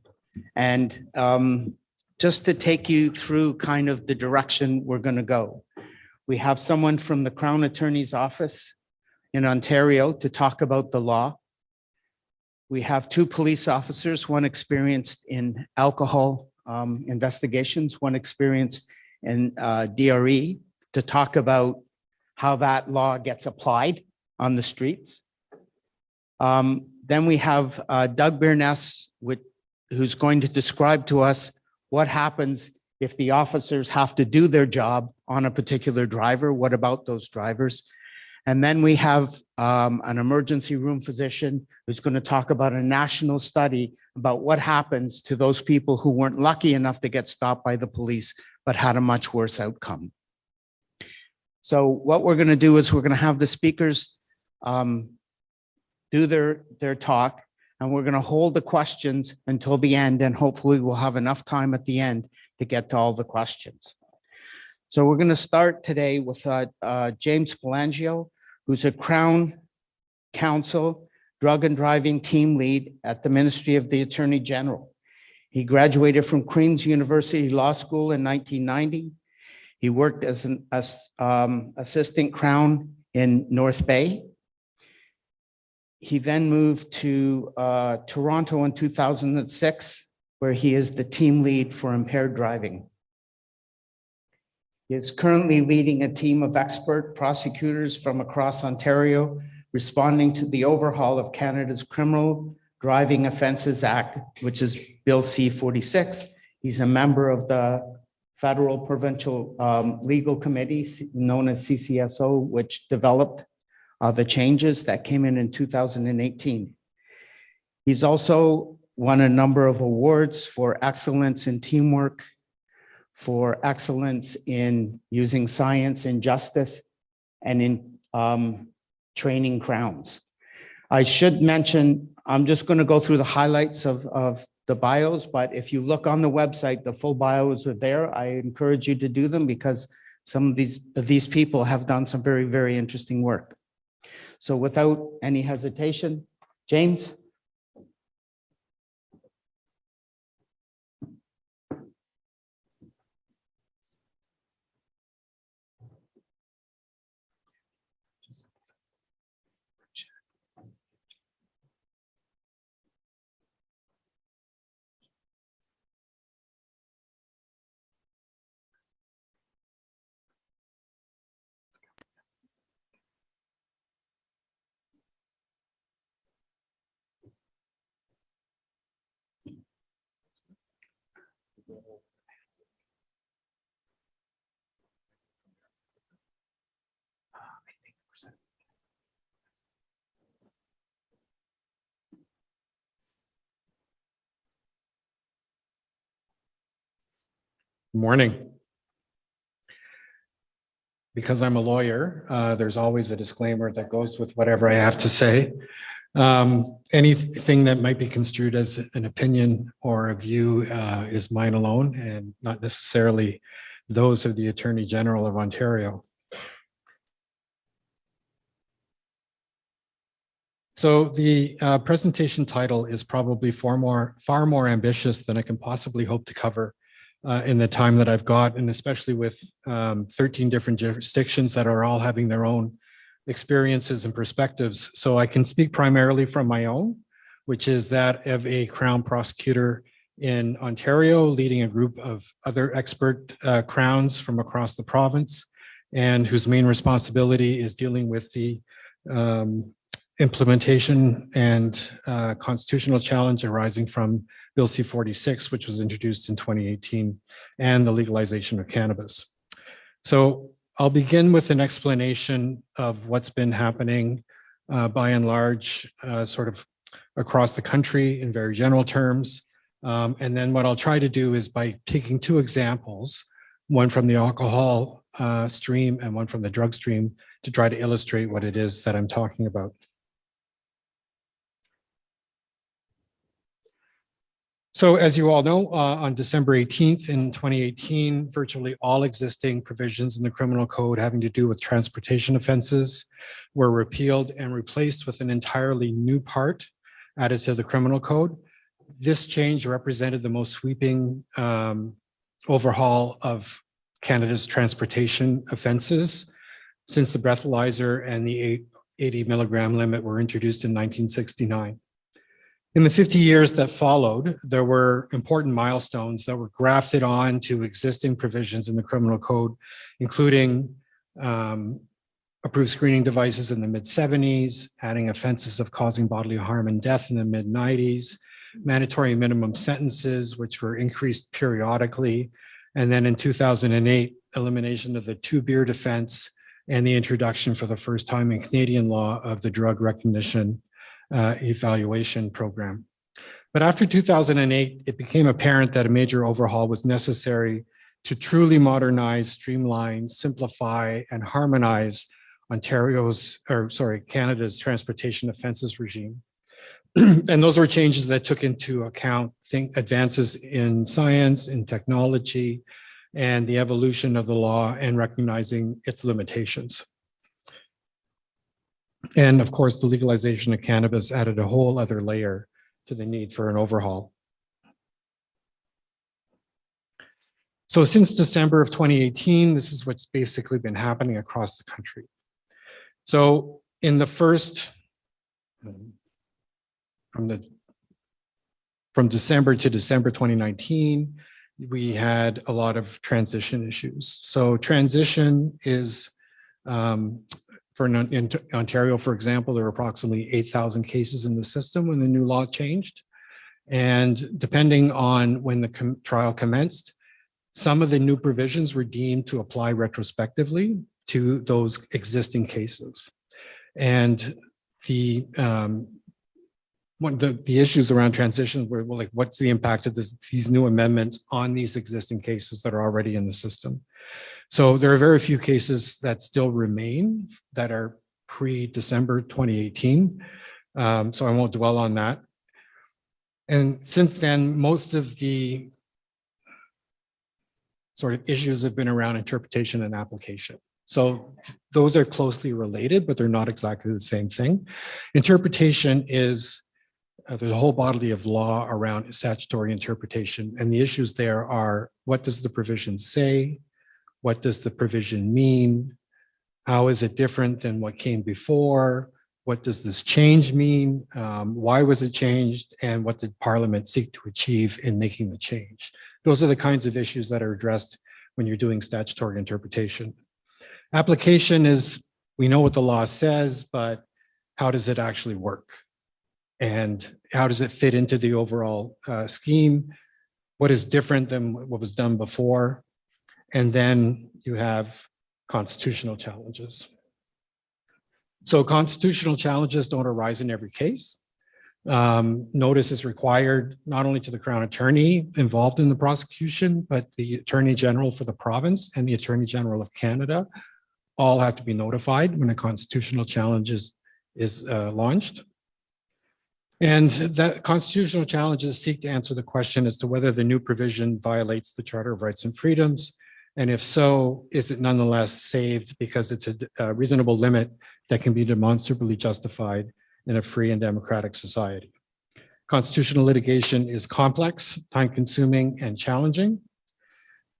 And just to take you through kind of the direction we're going to go, we have someone from the Crown Attorney's Office in Ontario to talk about the law. We have 2 police officers, one experienced in alcohol investigations, one experienced in DRE, to talk about how that law gets applied on the streets. Then we have Doug Beirness, who's going to describe to us what happens if the officers have to do their job on a particular driver. What about those drivers? And then we have an emergency room physician who's going to talk about a national study about what happens to those people who weren't lucky enough to get stopped by the police, but had a much worse outcome. So what we're going to do is we're going to have the speakers do their talk, and we're going to hold the questions until the end, and hopefully we'll have enough time at the end to get to all the questions. So we're going to start today with James Palangio, who's a Crown Counsel Drug and Driving Team Lead at the Ministry of the Attorney General. He graduated from Queen's University Law School in 1990. He worked as an assistant Crown in North Bay. He then moved to Toronto in 2006, where he is the team lead for impaired driving. He is currently leading a team of expert prosecutors from across Ontario, responding to the overhaul of Canada's Criminal Driving Offences Act, which is Bill C-46. He's a member of the Federal Provincial Legal Committee, known as CCSO, which developed the changes that came in 2018. He's also won a number of awards for excellence in teamwork, for excellence in using science and justice, and in training crowns. I should mention, I'm just going to go through the highlights of the bios, but if you look on the website, the full bios are there. I encourage you to do them because some of these people have done some very, very interesting work. So without any hesitation, James. Morning. Because I'm a lawyer, there's always a disclaimer that goes with whatever I have to say. Anything that might be construed as an opinion or a view is mine alone and not necessarily those of the Attorney General of Ontario. So the presentation title is probably far more ambitious than I can possibly hope to cover in the time that I've got, and especially with 13 different jurisdictions that are all having their own experiences and perspectives. So I can speak primarily from my own, which is that of a Crown prosecutor in Ontario, leading a group of other expert Crowns from across the province, and whose main responsibility is dealing with the implementation and constitutional challenge arising from Bill C-46, which was introduced in 2018, and the legalization of cannabis. So I'll begin with an explanation of what's been happening by and large, sort of across the country in very general terms. And then what I'll try to do is, by taking two examples, one from the alcohol stream and one from the drug stream, to try to illustrate what it is that I'm talking about. So as you all know, on December 18th in 2018, virtually all existing provisions in the criminal code having to do with transportation offenses were repealed and replaced with an entirely new part added to the criminal code. This change represented the most sweeping overhaul of Canada's transportation offenses since the breathalyzer and the 80 milligram limit were introduced in 1969. In the 50 years that followed, there were important milestones that were grafted on to existing provisions in the criminal code, including approved screening devices in the mid-70s, adding offenses of causing bodily harm and death in the mid-90s, mandatory minimum sentences, which were increased periodically, and then in 2008, elimination of the two-beer defense and the introduction for the first time in Canadian law of the drug recognition evaluation program. But after 2008, it became apparent that a major overhaul was necessary to truly modernize, streamline, simplify, and harmonize Canada's transportation offenses regime. And those were changes that took into account advances in science, in technology, and the evolution of the law, and recognizing its limitations. And of course, the legalization of cannabis added a whole other layer to the need for an overhaul. So since December of 2018, this is what's basically been happening across the country. So in the first, from December to December 2019, we had a lot of transition issues. So transition is, in Ontario, for example, there were approximately 8,000 cases in the system when the new law changed. And depending on when the trial commenced, some of the new provisions were deemed to apply retrospectively to those existing cases. And the issues around transition were, well, like, what's the impact of these new amendments on these existing cases that are already in the system? So there are very few cases that still remain that are pre-December 2018. So I won't dwell on that. And since then, most of the sort of issues have been around interpretation and application. So those are closely related, but they're not exactly the same thing. Interpretation is, there's a whole body of law around statutory interpretation. And the issues there are, what does the provision say? What does the provision mean? How is it different than what came before? What does this change mean? Why was it changed? And what did Parliament seek to achieve in making the change? Those are the kinds of issues that are addressed when you're doing statutory interpretation. Application is, we know what the law says, but how does it actually work? And how does it fit into the overall scheme? What is different than what was done before? And then you have constitutional challenges. So constitutional challenges don't arise in every case. Notice is required not only to the Crown Attorney involved in the prosecution, but the Attorney General for the province and the Attorney General of Canada all have to be notified when a constitutional challenge is launched. And that constitutional challenges seek to answer the question as to whether the new provision violates the Charter of Rights and Freedoms. And if so, is it nonetheless saved because it's a reasonable limit that can be demonstrably justified in a free and democratic society? Constitutional litigation is complex, time-consuming, and challenging.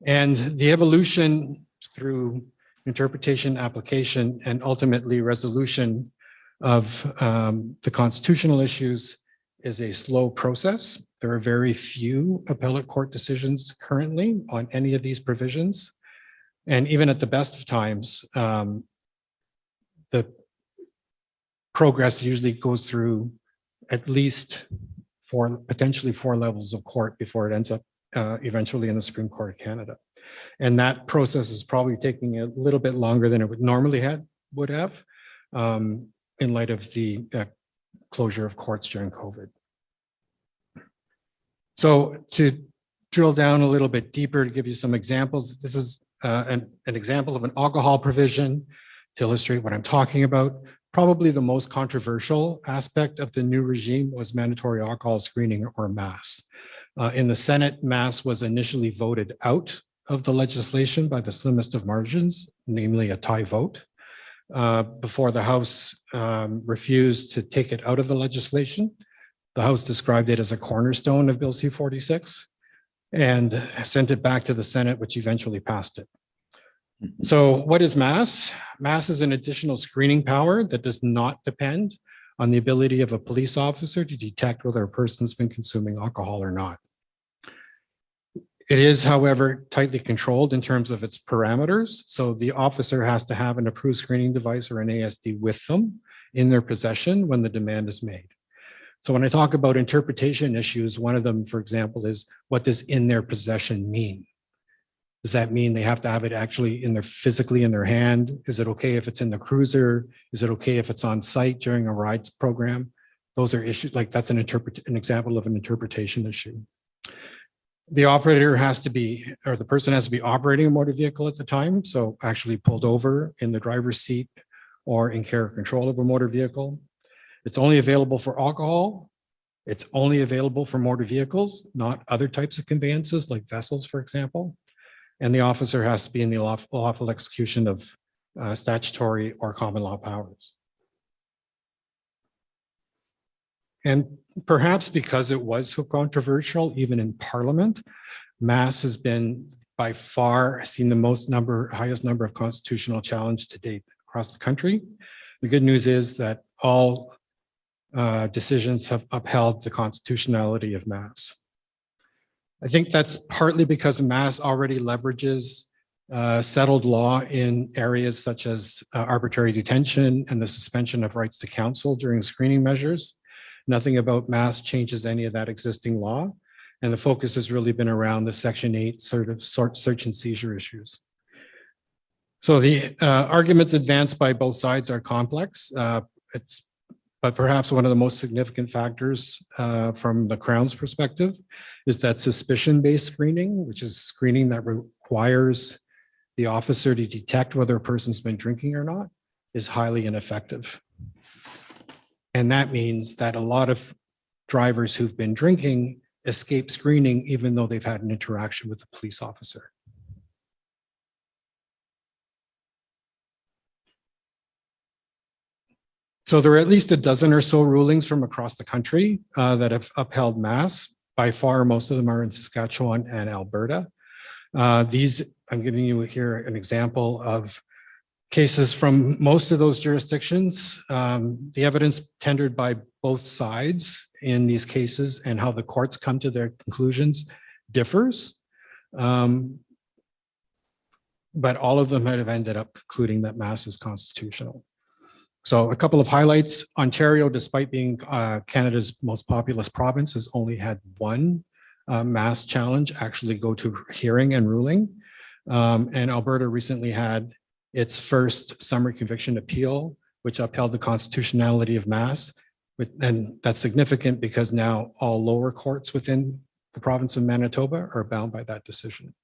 And the evolution through interpretation, application, and ultimately resolution of the constitutional issues is a slow process. There are very few appellate court decisions currently on any of these provisions. And even at the best of times, the progress usually goes through at least potentially four levels of court before it ends up eventually in the Supreme Court of Canada. And that process is probably taking a little bit longer than it would normally would have in light of the closure of courts during COVID. So to drill down a little bit deeper, to give you some examples, this is an example of an alcohol provision to illustrate what I'm talking about. Probably the most controversial aspect of the new regime was mandatory alcohol screening, or MAS. In the Senate, MAS was initially voted out of the legislation by the slimmest of margins, namely a tie vote, before the House refused to take it out of the legislation. The House described it as a cornerstone of Bill C-46 and sent it back to the Senate, which eventually passed it. So what is MAS? MAS is an additional screening power that does not depend on the ability of a police officer to detect whether a person's been consuming alcohol or not. It is, however, tightly controlled in terms of its parameters. So the officer has to have an approved screening device or an ASD with them in their possession when the demand is made. So when I talk about interpretation issues, one of them, for example, is what does in their possession mean? Does that mean they have to have it actually physically in their hand? Is it okay if it's in the cruiser? Is it okay if it's on site during a rides program? Those are issues, like that's an example of an interpretation issue. The operator has to be, or the person has to be operating a motor vehicle at the time. So actually pulled over in the driver's seat or in care or control of a motor vehicle. It's only available for alcohol. It's only available for motor vehicles, not other types of conveyances like vessels, for example. And the officer has to be in the lawful execution of statutory or common law powers. And perhaps because it was so controversial, even in Parliament, MAS has been by far seen the highest number of constitutional challenges to date across the country. The good news is that all decisions have upheld the constitutionality of MAS. I think that's partly because MAS already leverages settled law in areas such as arbitrary detention and the suspension of rights to counsel during screening measures. Nothing about MAS changes any of that existing law. And the focus has really been around the Section 8 search and seizure issues. So the arguments advanced by both sides are complex. But perhaps one of the most significant factors from the Crown's perspective is that suspicion-based screening, which is screening that requires the officer to detect whether a person's been drinking or not, is highly ineffective. And that means that a lot of drivers who've been drinking escape screening even though they've had an interaction with a police officer. So there are at least a dozen or so rulings from across the country that have upheld MAS. By far, most of them are in Saskatchewan and Alberta. These, I'm giving you here an example of cases from most of those jurisdictions. The evidence tendered by both sides in these cases and how the courts come to their conclusions differs. But all of them have ended up concluding that MAS is constitutional. So a couple of highlights. Ontario, despite being Canada's most populous province, has only had one MAS challenge actually go to hearing and ruling. And Alberta recently had its first summary conviction appeal, which upheld the constitutionality of MAS. And that's significant because now all lower courts within the province of Manitoba are bound by that decision.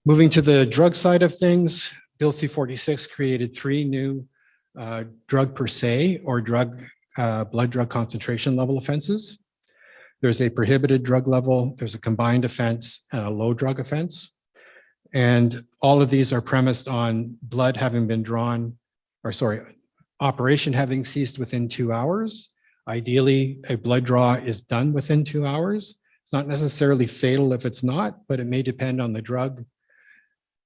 Moving to the drug side of things, Bill C-46 created three new drug per se or blood drug concentration level offenses. There's a prohibited drug level, there's a combined offense, and a low drug offense. And all of these are premised on blood having been drawn, or sorry, operation having ceased within 2 hours. Ideally, a blood draw is done within 2 hours. It's not necessarily fatal if it's not, but it may depend on the drug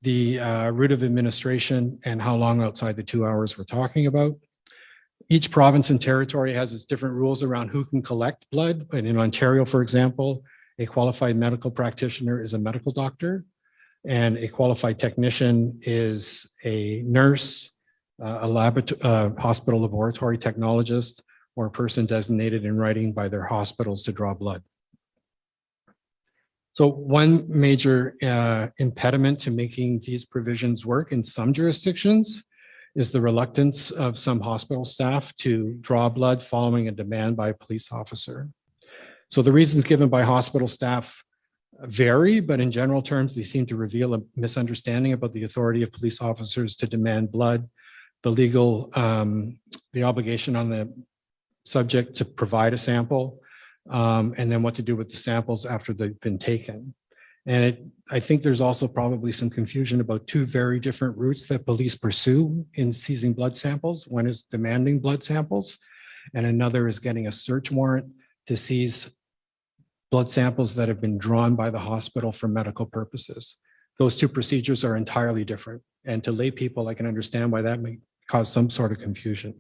the route of administration, and how long outside the 2 hours we're talking about. Each province and territory has its different rules around who can collect blood. And in Ontario, for example, a qualified medical practitioner is a medical doctor, and a qualified technician is a nurse, a hospital laboratory technologist, or a person designated in writing by their hospitals to draw blood. So one major impediment to making these provisions work in some jurisdictions is the reluctance of some hospital staff to draw blood following a demand by a police officer. So the reasons given by hospital staff vary, but in general terms, they seem to reveal a misunderstanding about the authority of police officers to demand blood, the obligation on the subject to provide a sample, and then what to do with the samples after they've been taken. And I think there's also probably some confusion about two very different routes that police pursue in seizing blood samples. One is demanding blood samples, and another is getting a search warrant to seize blood samples that have been drawn by the hospital for medical purposes. Those two procedures are entirely different. And to lay people, I can understand why that may cause some sort of confusion.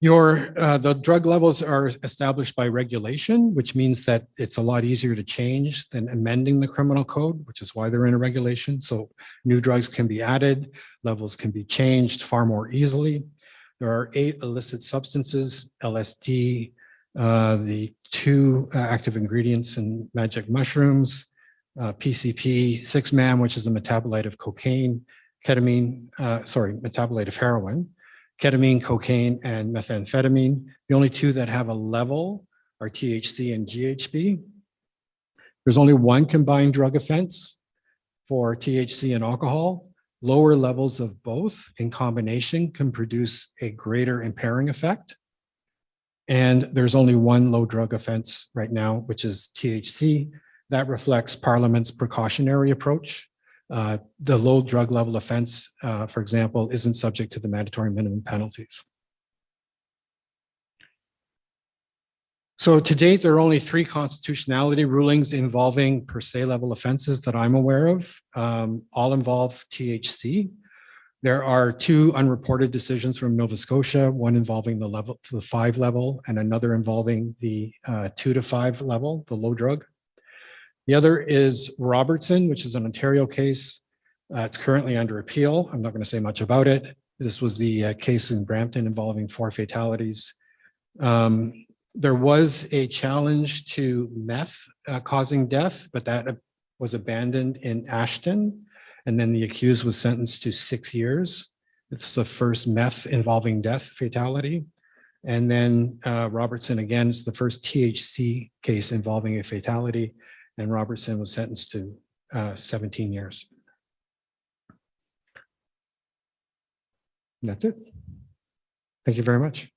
The drug levels are established by regulation, which means that it's a lot easier to change than amending the criminal code, which is why they're in a regulation. So new drugs can be added, levels can be changed far more easily. There are 8 illicit substances, LSD, the 2 active ingredients in magic mushrooms, PCP, 6-MAM, which is a metabolite of cocaine, metabolite of heroin, ketamine, cocaine, and methamphetamine. The only 2 that have a level are THC and GHB. There's only 1 combined drug offense for THC and alcohol. Lower levels of both in combination can produce a greater impairing effect. And there's only 1 low drug offense right now, which is THC. That reflects Parliament's precautionary approach. The low drug level offense, for example, isn't subject to the mandatory minimum penalties. So to date, there are only 3 constitutionality rulings involving per se level offenses that I'm aware of. All involve THC. There are 2 unreported decisions from Nova Scotia, one involving the 5 level and another involving the 2 to 5 level, the low drug. The other is Robertson, which is an Ontario case. It's currently under appeal. I'm not going to say much about it. This was the case in Brampton involving 4 fatalities. There was a challenge to meth causing death, but that was abandoned in Ashton. And then the accused was sentenced to 6 years. It's the first meth involving death fatality. And then Robertson, again, is the first THC case involving a fatality. And Robertson was sentenced to 17 years. And that's it. Thank you very much.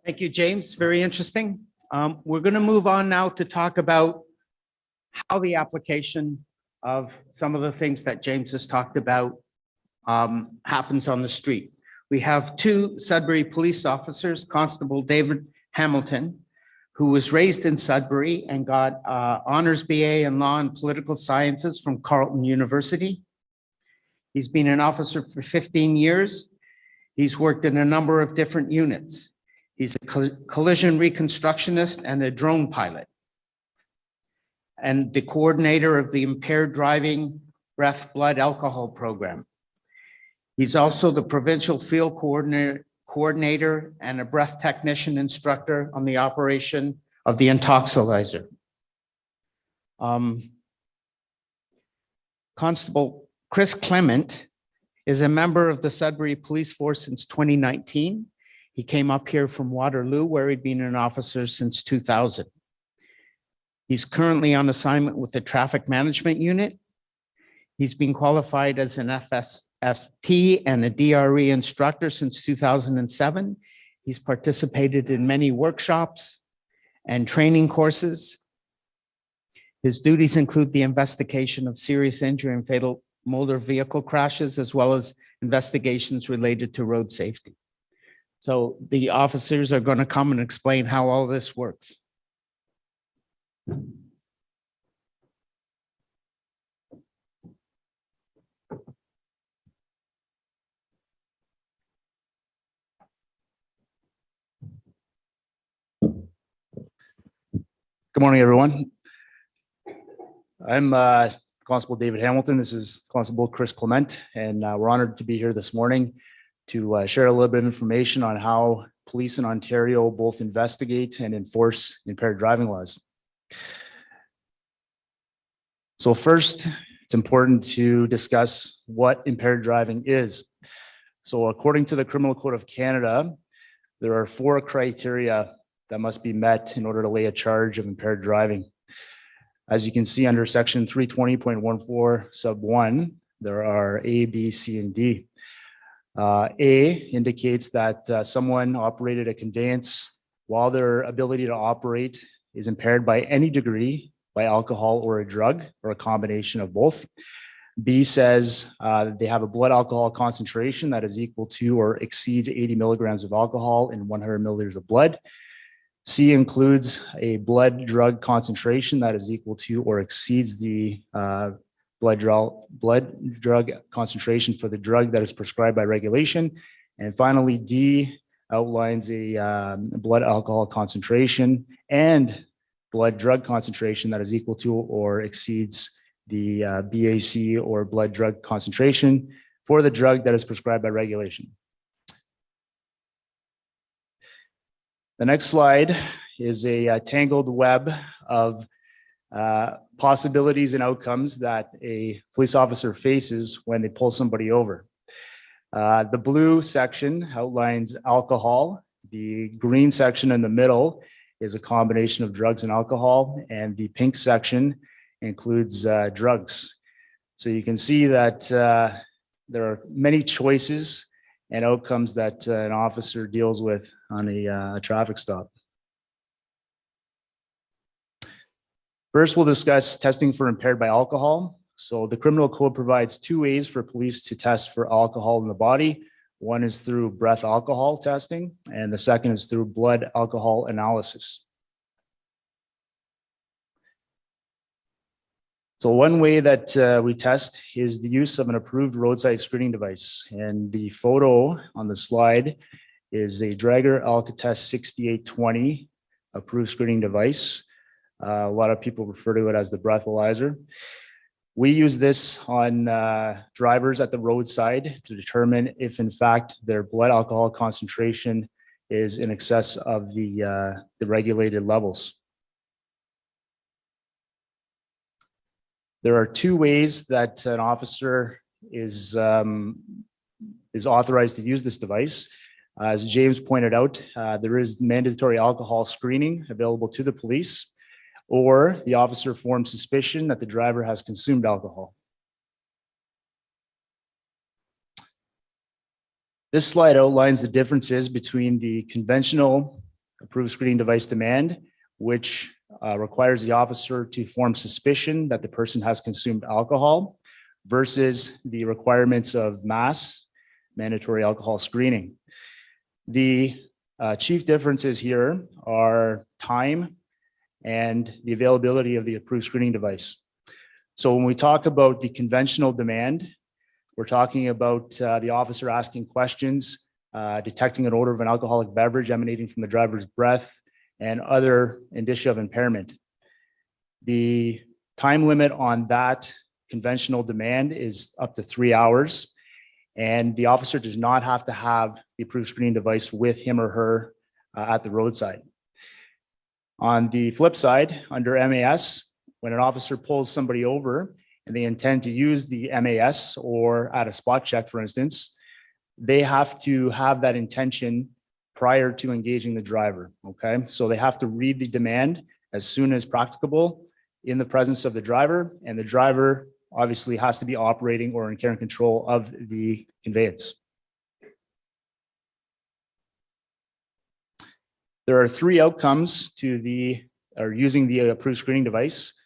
Thank you, James. Very interesting. We're going to move on now to talk about how the application of some of the things that James has talked about happens on the street. We have 2 Sudbury police officers, Constable David Hamilton, who was raised in Sudbury and got honors BA in law and political sciences from Carleton University. He's been an officer for 15 years. He's worked in a number of different units. He's a collision reconstructionist and a drone pilot, and the coordinator of the impaired driving breath, blood, alcohol program. He's also the provincial field coordinator and a breath technician instructor on the operation of the intoxilizer. Constable Chris Clement is a member of the Sudbury Police Force since 2019. He came up here from Waterloo, where he'd been an officer since 2000. He's currently on assignment with the Traffic Management Unit. He's been qualified as an FSFT and a DRE instructor since 2007. He's participated in many workshops and training courses. His duties include the investigation of serious injury and motor vehicle crashes, as well as investigations related to road safety. So the officers are going to come and explain how all this works. Good morning, everyone. I'm Constable David Hamilton. This is Constable Chris Clement, and we're honored to be here this morning to share a little bit of information on how police in Ontario both investigate and enforce impaired driving laws. So first, it's important to discuss what impaired driving is. So according to the Criminal Code of Canada, there are 4 criteria that must be met in order to lay a charge of impaired driving. As you can see under section 320.14 sub 1, there are A, B, C, and D. A indicates that someone operated a conveyance while their ability to operate is impaired by any degree by alcohol or a drug or a combination of both. B says they have a blood alcohol concentration that is equal to or exceeds 80 milligrams of alcohol in 100 milliliters of blood. C includes a blood drug concentration that is equal to or exceeds the blood drug concentration for the drug that is prescribed by regulation. And finally, D outlines a blood alcohol concentration and blood drug concentration that is equal to or exceeds the BAC or blood drug concentration for the drug that is prescribed by regulation. The next slide is a tangled web of possibilities and outcomes that a police officer faces when they pull somebody over. The blue section outlines alcohol. The green section in the middle is a combination of drugs and alcohol, and the pink section includes drugs. So you can see that there are many choices and outcomes that an officer deals with on a traffic stop. First, we'll discuss testing for impaired by alcohol. So the criminal code provides 2 ways for police to test for alcohol in the body. One is through breath alcohol testing, and the second is through blood alcohol analysis. So one way that we test is the use of an approved roadside screening device. And the photo on the slide is a Draeger Alcatest 6820 approved screening device. A lot of people refer to it as the breathalyzer. We use this on drivers at the roadside to determine if in fact their blood alcohol concentration is in excess of the regulated levels. There are 2 ways that an officer is authorized to use this device. As James pointed out, there is mandatory alcohol screening available to the police, or the officer forms suspicion that the driver has consumed alcohol. This slide outlines the differences between the conventional approved screening device demand, which requires the officer to form suspicion that the person has consumed alcohol, versus the requirements of MAS, mandatory alcohol screening. The chief differences here are time and the availability of the approved screening device. So when we talk about the conventional demand, we're talking about the officer asking questions, detecting an odor of an alcoholic beverage emanating from the driver's breath, and other indicia of impairment. The time limit on that conventional demand is up to 3 hours, and the officer does not have to have the approved screening device with him or her at the roadside. On the flip side, under MAS, when an officer pulls somebody over and they intend to use the MAS or at a spot check, for instance, they have to have that intention prior to engaging the driver, okay? So they have to read the demand as soon as practicable in the presence of the driver, and the driver obviously has to be operating or in care and control of the conveyance. There are 3 outcomes to using the approved screening device.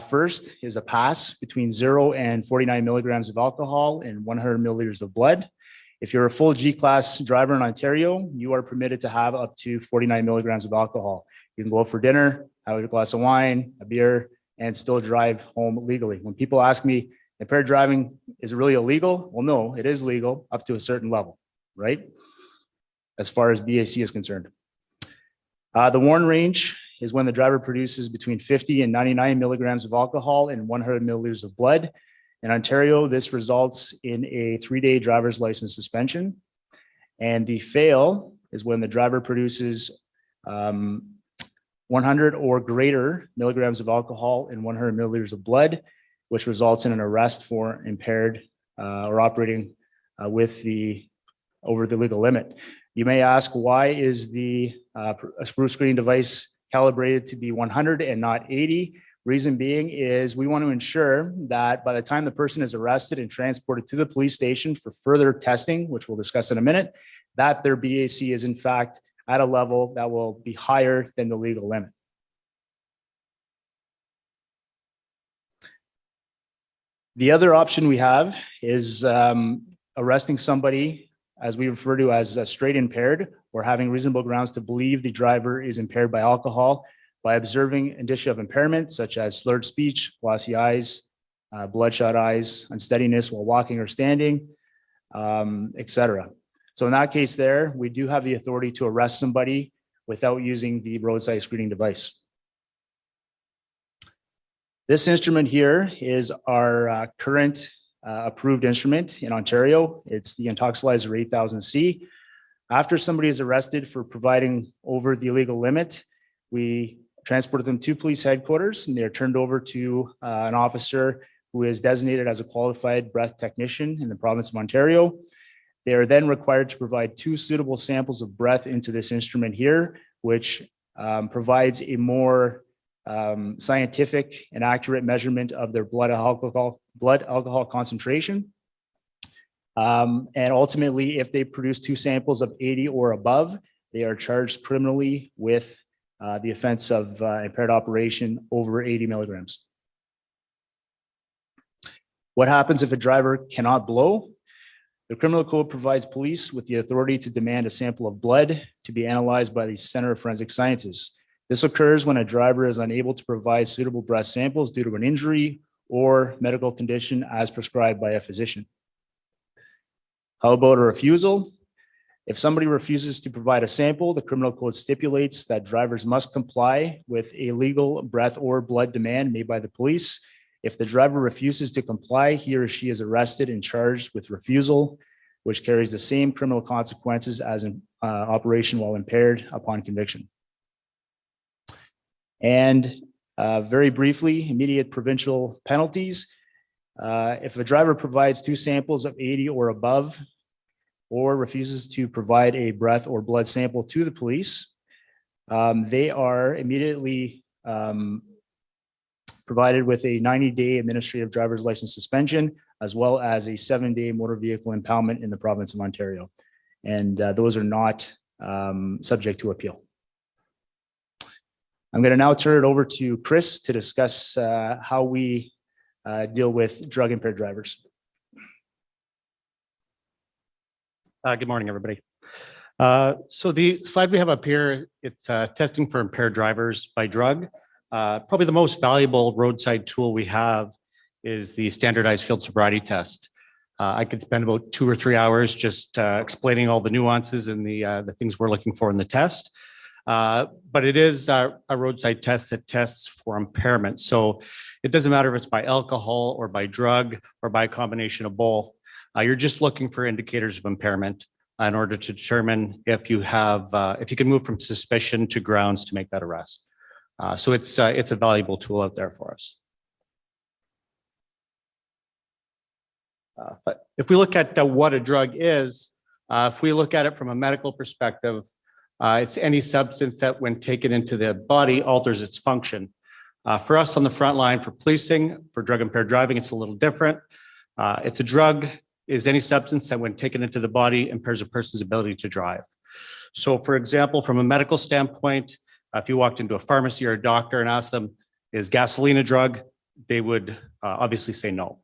First is a pass between 0 and 49 milligrams of alcohol in 100 milliliters of blood. If you're a full G-class driver in Ontario, you are permitted to have up to 49 milligrams of alcohol. You can go out for dinner, have a glass of wine, a beer, and still drive home legally. When people ask me, impaired driving, is it really illegal? Well, no, it is legal up to a certain level, right? As far as BAC is concerned. The warn range is when the driver produces between 50 and 99 milligrams of alcohol in 100 milliliters of blood. In Ontario, this results in a 3-day driver's license suspension. And the fail is when the driver produces 100 or greater milligrams of alcohol in 100 milliliters of blood, which results in an arrest for impaired or operating over the legal limit. You may ask, why is the sprue screening device calibrated to be 100 and not 80? Reason being is we want to ensure that by the time the person is arrested and transported to the police station for further testing, which we'll discuss in a minute, that their BAC is in fact at a level that will be higher than the legal limit. The other option we have is arresting somebody, as we refer to as straight impaired, or having reasonable grounds to believe the driver is impaired by alcohol by observing indicia of impairment, such as slurred speech, glassy eyes, bloodshot eyes, unsteadiness while walking or standing, etc. So in that case there, we do have the authority to arrest somebody without using the roadside screening device. This instrument here is our current approved instrument in Ontario. It's the Intoxilizer 8000C. After somebody is arrested for providing over the illegal limit, we transport them to police headquarters, and they're turned over to an officer who is designated as a qualified breath technician in the province of Ontario. They are then required to provide 2 suitable samples of breath into this instrument here, which provides a more scientific and accurate measurement of their blood alcohol concentration. And ultimately, if they produce 2 samples of 80 or above, they are charged criminally with the offense of impaired operation over 80 milligrams. What happens if a driver cannot blow? The criminal code provides police with the authority to demand a sample of blood to be analyzed by the Center of Forensic Sciences. This occurs when a driver is unable to provide suitable breath samples due to an injury or medical condition as prescribed by a physician. How about a refusal? If somebody refuses to provide a sample, the criminal code stipulates that drivers must comply with a legal breath or blood demand made by the police. If the driver refuses to comply, he or she is arrested and charged with refusal, which carries the same criminal consequences as an operation while impaired upon conviction. And very briefly, immediate provincial penalties. If a driver provides 2 samples of 80 or above, or refuses to provide a breath or blood sample to the police, they are immediately provided with a 90-day administrative driver's license suspension, as well as a 7-day motor vehicle impoundment in the province of Ontario. And those are not subject to appeal. I'm going to now turn it over to Chris to discuss how we deal with drug-impaired drivers. Good morning, everybody. So the slide we have up here, it's testing for impaired drivers by drug. Probably the most valuable roadside tool we have is the standardized field sobriety test. I could spend about 2 or 3 hours just explaining all the nuances and the things we're looking for in the test. But it is a roadside test that tests for impairment. So it doesn't matter if it's by alcohol or by drug or by a combination of both. You're just looking for indicators of impairment in order to determine if you have, if you can move from suspicion to grounds to make that arrest. So it's a valuable tool out there for us. But if we look at what a drug is, if we look at it from a medical perspective, it's any substance that when taken into the body alters its function. For us on the front line for policing, for drug impaired driving, it's a little different. It's a drug is any substance that when taken into the body impairs a person's ability to drive. So for example, from a medical standpoint, if you walked into a pharmacy or a doctor and asked them, is gasoline a drug? They would obviously say no.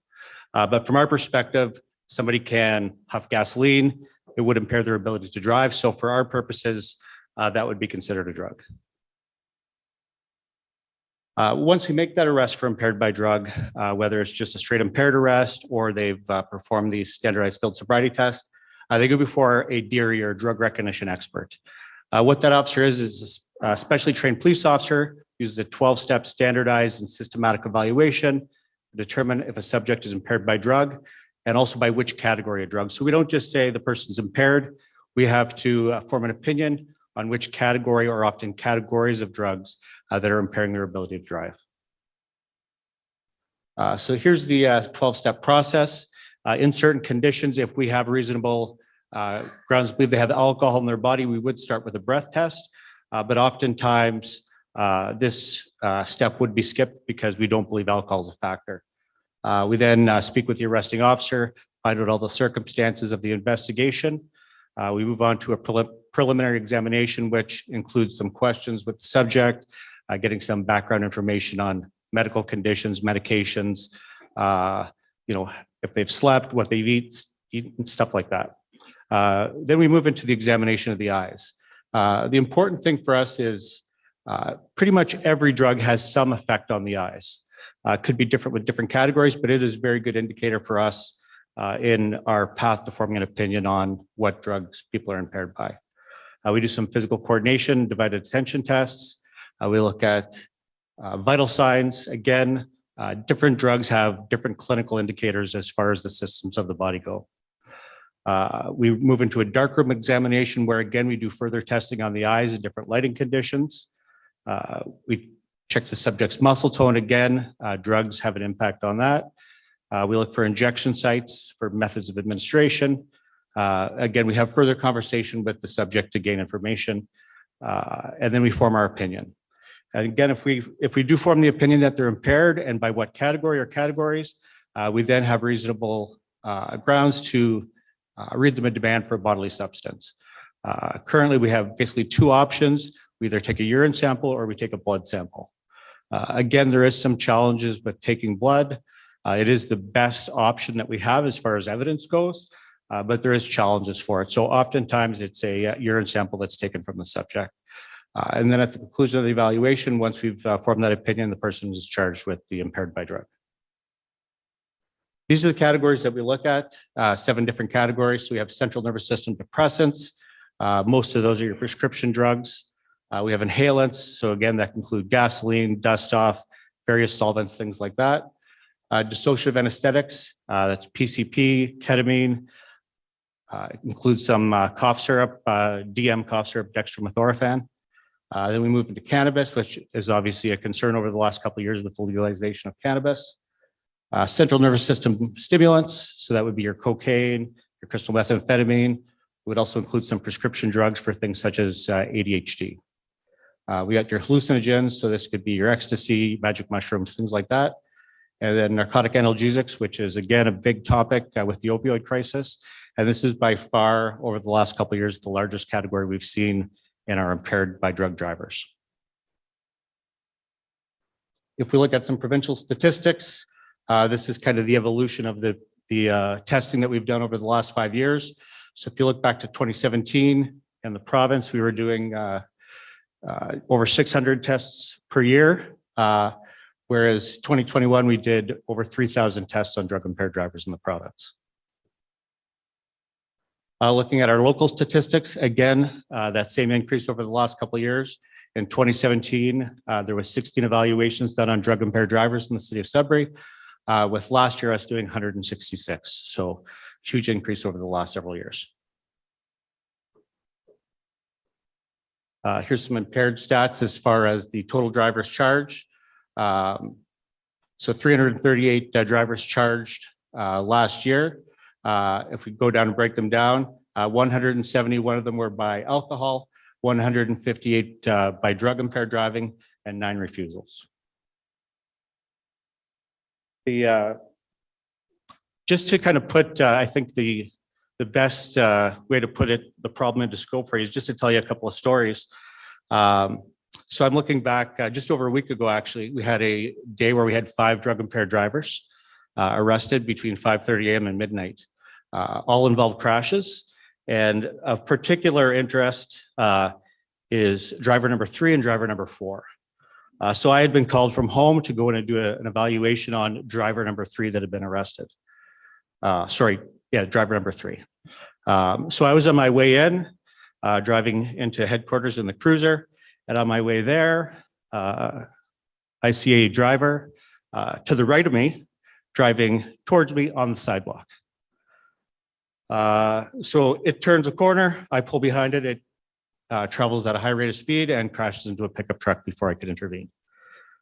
But from our perspective, somebody can huff gasoline, it would impair their ability to drive. So for our purposes, that would be considered a drug. Once we make that arrest for impaired by drug, whether it's just a straight impaired arrest or they've performed the standardized field sobriety test, they go before a DRE or drug recognition expert. What that officer is a specially trained police officer, uses a 12-step standardized and systematic evaluation to determine if a subject is impaired by drug and also by which category of drugs. So we don't just say the person's impaired, we have to form an opinion on which category or often categories of drugs that are impairing their ability to drive. So here's the 12-step process. In certain conditions, if we have reasonable grounds to believe they have alcohol in their body, we would start with a breath test. But oftentimes, this step would be skipped because we don't believe alcohol is a factor. We then speak with the arresting officer, find out all the circumstances of the investigation. We move on to a preliminary examination, which includes some questions with the subject, getting some background information on medical conditions, medications, if they've slept, what they've eaten, stuff like that. Then we move into the examination of the eyes. The important thing for us is pretty much every drug has some effect on the eyes. Could be different with different categories, but it is a very good indicator for us in our path to forming an opinion on what drugs people are impaired by. We do some physical coordination, divided attention tests. We look at vital signs. Again, different drugs have different clinical indicators as far as the systems of the body go. We move into a darkroom examination where, again, we do further testing on the eyes in different lighting conditions. We check the subject's muscle tone. Again, drugs have an impact on that. We look for injection sites for methods of administration. Again, we have further conversation with the subject to gain information, and then we form our opinion. And again, if we do form the opinion that they're impaired and by what category or categories, we then have reasonable grounds to read them a demand for a bodily substance. Currently, we have basically two options. We either take a urine sample or we take a blood sample. Again, there is some challenges with taking blood. It is the best option that we have as far as evidence goes, but there is challenges for it. So oftentimes it's a urine sample that's taken from the subject. And then at the conclusion of the evaluation, once we've formed that opinion, the person is charged with the impaired by drug. These are the categories that we look at, 7 different categories. So we have central nervous system depressants. Most of those are your prescription drugs. We have inhalants. So again, that can include gasoline, dust off, various solvents, things like that. Dissociative anesthetics, that's PCP, ketamine, includes some cough syrup, DM cough syrup, dextromethorphan. Then we move into cannabis, which is obviously a concern over the last couple of years with the legalization of cannabis. Central nervous system stimulants, so that would be your cocaine, your crystal methamphetamine. It would also include some prescription drugs for things such as ADHD. We got your hallucinogens, so this could be your ecstasy, magic mushrooms, things like that. And then narcotic analgesics, which is again a big topic with the opioid crisis. And this is by far, over the last couple of years, the largest category we've seen in our impaired by drug drivers. If we look at some provincial statistics, this is kind of the evolution of the testing that we've done over the last 5 years. So if you look back to 2017 in the province, we were doing over 600 tests per year, whereas 2021, we did over 3,000 tests on drug-impaired drivers in the province. Looking at our local statistics, again, that same increase over the last couple of years. In 2017, there was 16 evaluations done on drug-impaired drivers in the city of Sudbury, with last year us doing 166. So huge increase over the last several years. Here's some impaired stats as far as the total drivers charged. So 338 drivers charged last year. If we go down and break them down, 171 of them were by alcohol, 158 by drug impaired driving, and 9 refusals. Just to kind of put, I think the best way to put it, the problem into scope for you is just to tell you a couple of stories. So I'm looking back just over a week ago, actually, we had a day where we had 5 drug-impaired drivers arrested between 5:30 a.m. and midnight. All involved crashes. And of particular interest is driver number 3 and driver number 4. So I had been called from home to go in and do an evaluation on driver number 3 that had been arrested. Driver number 3. So I was on my way in, driving into headquarters in the cruiser. And on my way there, I see a driver to the right of me driving towards me on the sidewalk. So it turns a corner, I pull behind it, it travels at a high rate of speed and crashes into a pickup truck before I could intervene.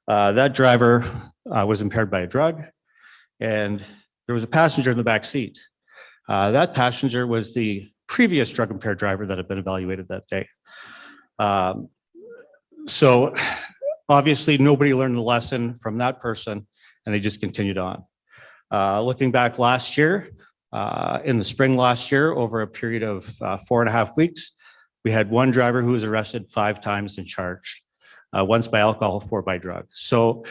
That driver was impaired by a drug, and there was a passenger in the back seat. That passenger was the previous drug-impaired driver that had been evaluated that day. So obviously nobody learned the lesson from that person, and they just continued on. Looking back last year, in the spring last year, over a period of 4.5 weeks, we had 1 driver who was arrested 5 times and charged, once by alcohol, 4 by drugs. So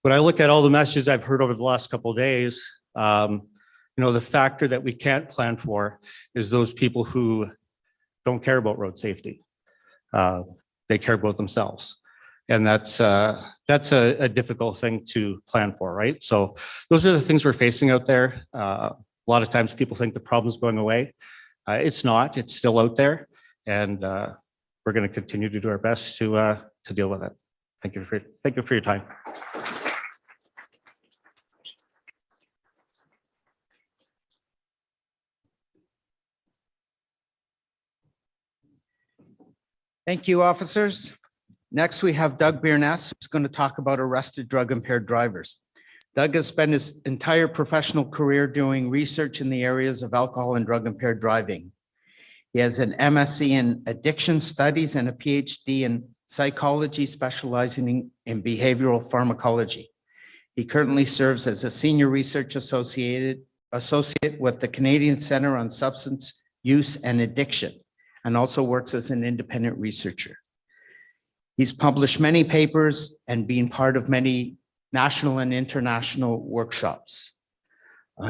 when I look at all the messages I've heard over the last couple of days, the factor that we can't plan for is those people who don't care about road safety. They care about themselves. And that's a difficult thing to plan for, right? So those are the things we're facing out there. A lot of times people think the problem's going away. It's not, it's still out there. And we're going to continue to do our best to deal with it. Thank you for your time. Thank you, officers. Next, we have Doug Beirness, who's going to talk about arrested drug-impaired drivers. Doug has spent his entire professional career doing research in the areas of alcohol and drug-impaired driving. He has an MSc in addiction studies and a PhD in psychology, specializing in behavioral pharmacology. He currently serves as a senior research associate with the Canadian Centre on Substance Use and Addiction, and also works as an independent researcher. He's published many papers and been part of many national and international workshops.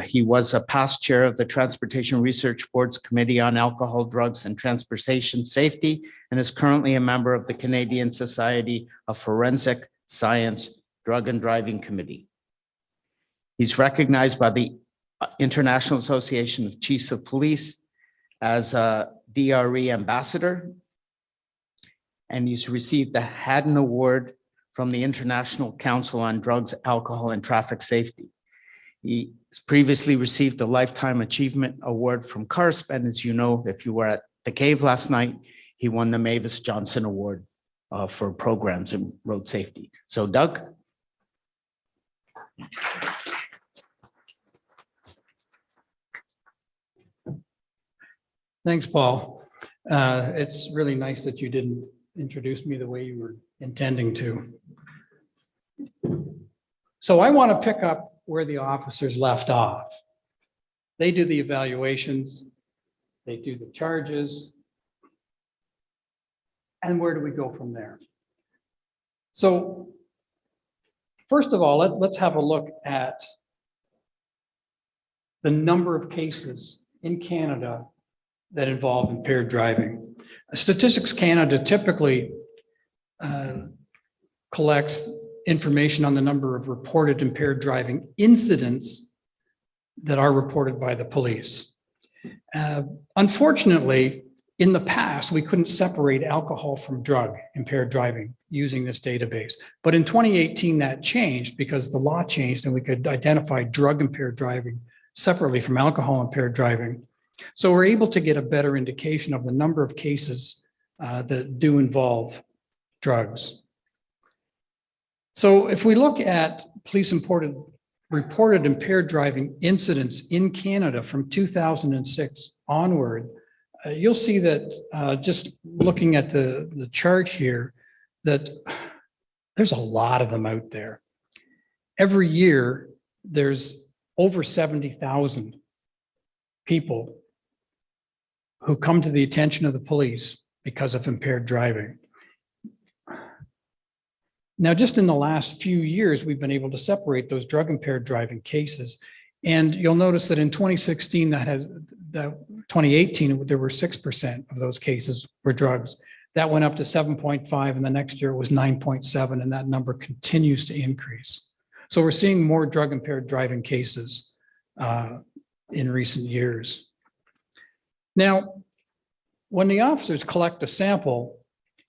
He was a past chair of the Transportation Research Board's Committee on Alcohol, Drugs, and Transportation Safety, and is currently a member of the Canadian Society of Forensic Science Drug and Driving Committee. He's recognized by the International Association of Chiefs of Police as a DRE ambassador, and he's received the Haddon Award from the International Council on Drugs, Alcohol, and Traffic Safety. He's previously received the Lifetime Achievement Award from CARSP, and as you know, if you were at the Cave last night, he won the Mavis Johnson Award for programs in road safety. So Doug. Thanks, Paul. It's really nice that you didn't introduce me the way you were intending to. So I want to pick up where the officers left off. They do the evaluations, they do the charges, and where do we go from there? So first of all, let's have a look at the number of cases in Canada that involve impaired driving. Statistics Canada typically collects information on the number of reported impaired driving incidents that are reported by the police. Unfortunately, in the past, we couldn't separate alcohol from drug impaired driving using this database. But in 2018, that changed because the law changed and we could identify drug impaired driving separately from alcohol impaired driving. So we're able to get a better indication of the number of cases that do involve drugs. So if we look at police reported impaired driving incidents in Canada from 2006 onward, you'll see that just looking at the chart here, that there's a lot of them out there. Every year, there's over 70,000 people who come to the attention of the police because of impaired driving. Now, just in the last few years, we've been able to separate those drug-impaired driving cases. And you'll notice that in 2016, 2018, there were 6% of those cases were drugs. That went up to 7.5, and the next year it was 9.7, and that number continues to increase. So we're seeing more drug-impaired driving cases in recent years. Now, when the officers collect a sample,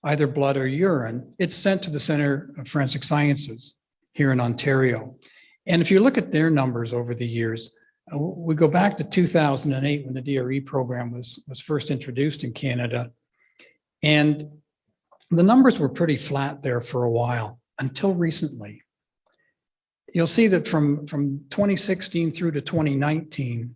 either blood or urine, it's sent to the Center of Forensic Sciences here in Ontario. And if you look at their numbers over the years, we go back to 2008 when the DRE program was first introduced in Canada. And the numbers were pretty flat there for a while until recently. You'll see that from 2016 through to 2019,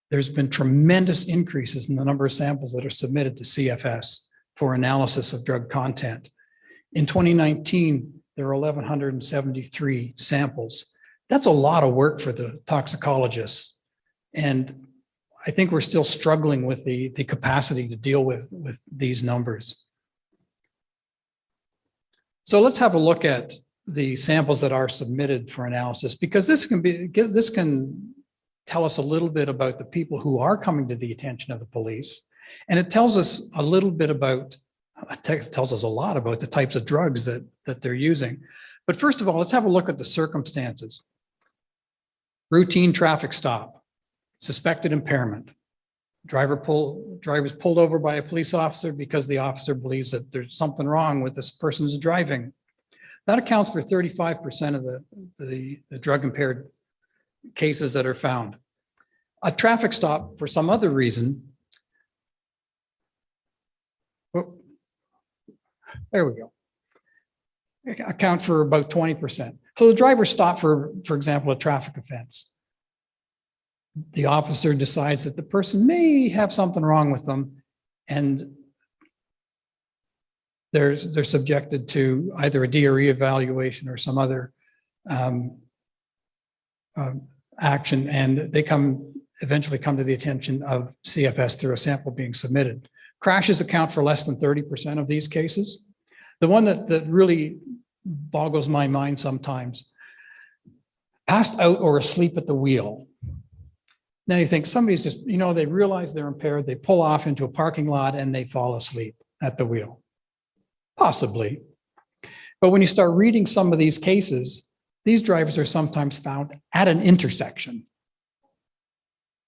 there's been tremendous increases in the number of samples that are submitted to CFS for analysis of drug content. In 2019, there are 1,173 samples. That's a lot of work for the toxicologists. And I think we're still struggling with the capacity to deal with these numbers. So let's have a look at the samples that are submitted for analysis, because this can tell us a little bit about the people who are coming to the attention of the police. And it tells us a little bit about, it tells us a lot about the types of drugs that they're using. But first of all, let's have a look at the circumstances. Routine traffic stop, suspected impairment. Driver's pulled over by a police officer because the officer believes that there's something wrong with this person's driving. That accounts for 35% of the drug-impaired cases that are found. A traffic stop for some other reason. Oh, there we go. Account for about 20%. So the driver stopped for example, a traffic offense. The officer decides that the person may have something wrong with them, and they're subjected to either a DRE evaluation or some other action, and they eventually come to the attention of CFS through a sample being submitted. Crashes account for less than 30% of these cases. The one that really boggles my mind sometimes, passed out or asleep at the wheel. Now you think somebody's just, they realize they're impaired, they pull off into a parking lot and they fall asleep at the wheel. Possibly. But when you start reading some of these cases, these drivers are sometimes found at an intersection.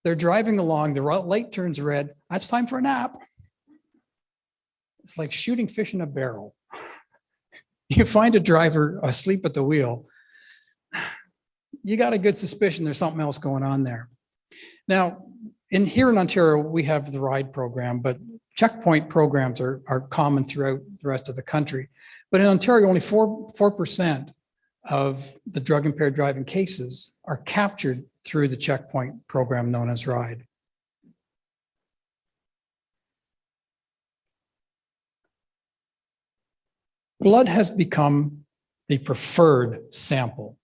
They're driving along, the light turns red, that's time for a nap. It's like shooting fish in a barrel. You find a driver asleep at the wheel, you got a good suspicion there's something else going on there. Now, here in Ontario, we have the RIDE program, but checkpoint programs are common throughout the rest of the country. But in Ontario, only 4% of the drug-impaired driving cases are captured through the checkpoint program known as RIDE. Blood has become the preferred sample.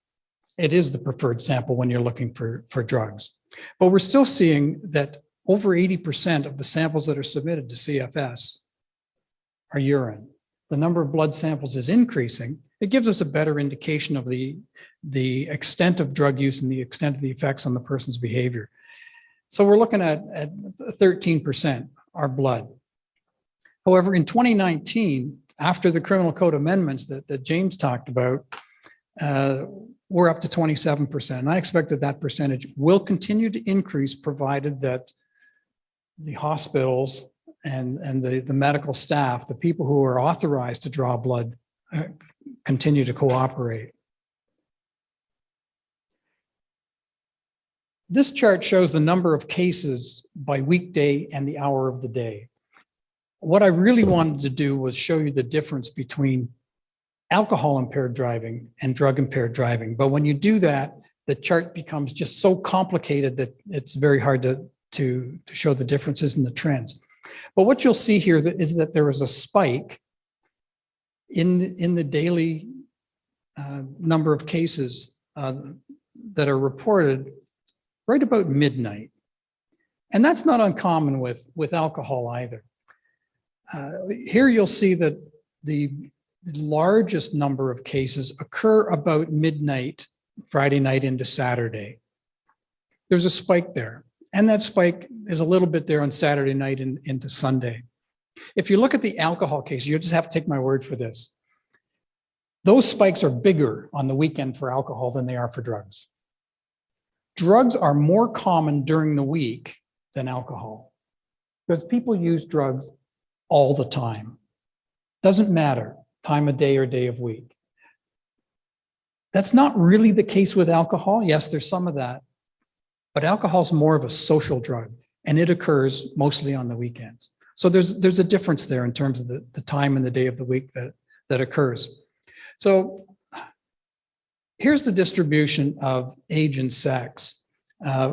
It is the preferred sample when you're looking for drugs. But we're still seeing that over 80% of the samples that are submitted to CFS are urine. The number of blood samples is increasing. It gives us a better indication of the extent of drug use and the extent of the effects on the person's behavior. So we're looking at 13% are blood. However, in 2019, after the criminal code amendments that James talked about, we're up to 27%. And I expect that percentage will continue to increase provided that the hospitals and the medical staff, the people who are authorized to draw blood, continue to cooperate. This chart shows the number of cases by weekday and the hour of the day. What I really wanted to do was show you the difference between alcohol impaired driving and drug impaired driving. But when you do that, the chart becomes just so complicated that it's very hard to show the differences in the trends. But what you'll see here is that there is a spike in the daily number of cases that are reported right about midnight. And that's not uncommon with alcohol either. Here you'll see that the the largest number of cases occur about midnight, Friday night into Saturday. There's a spike there. And that spike is a little bit there on Saturday night and into Sunday. If you look at the alcohol case, you just have to take my word for this. Those spikes are bigger on the weekend for alcohol than they are for drugs. Drugs are more common during the week than alcohol because people use drugs all the time. Doesn't matter, time of day or day of week. That's not really the case with alcohol. Yes, there's some of that, but alcohol is more of a social drug and it occurs mostly on the weekends. So there's a difference there in terms of the time and the day of the week that occurs. So here's the distribution of age and sex.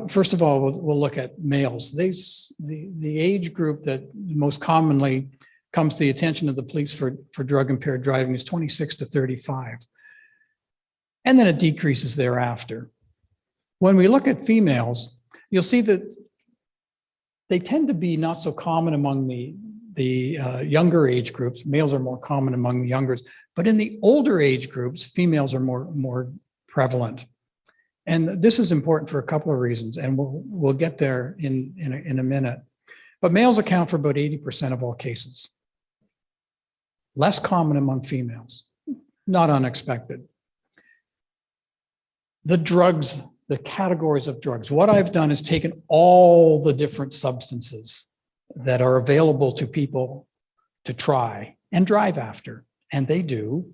First of all, we'll look at males. The age group that most commonly comes to the attention of the police for drug-impaired driving is 26 to 35. And then it decreases thereafter. When we look at females, you'll see that they tend to be not so common among the younger age groups. Males are more common among the youngers, but in the older age groups, females are more prevalent. And this is important for a couple of reasons, and we'll get there in a minute. But males account for about 80% of all cases. Less common among females, not unexpected. The drugs, the categories of drugs. What I've done is taken all the different substances that are available to people to try and drive after, and they do.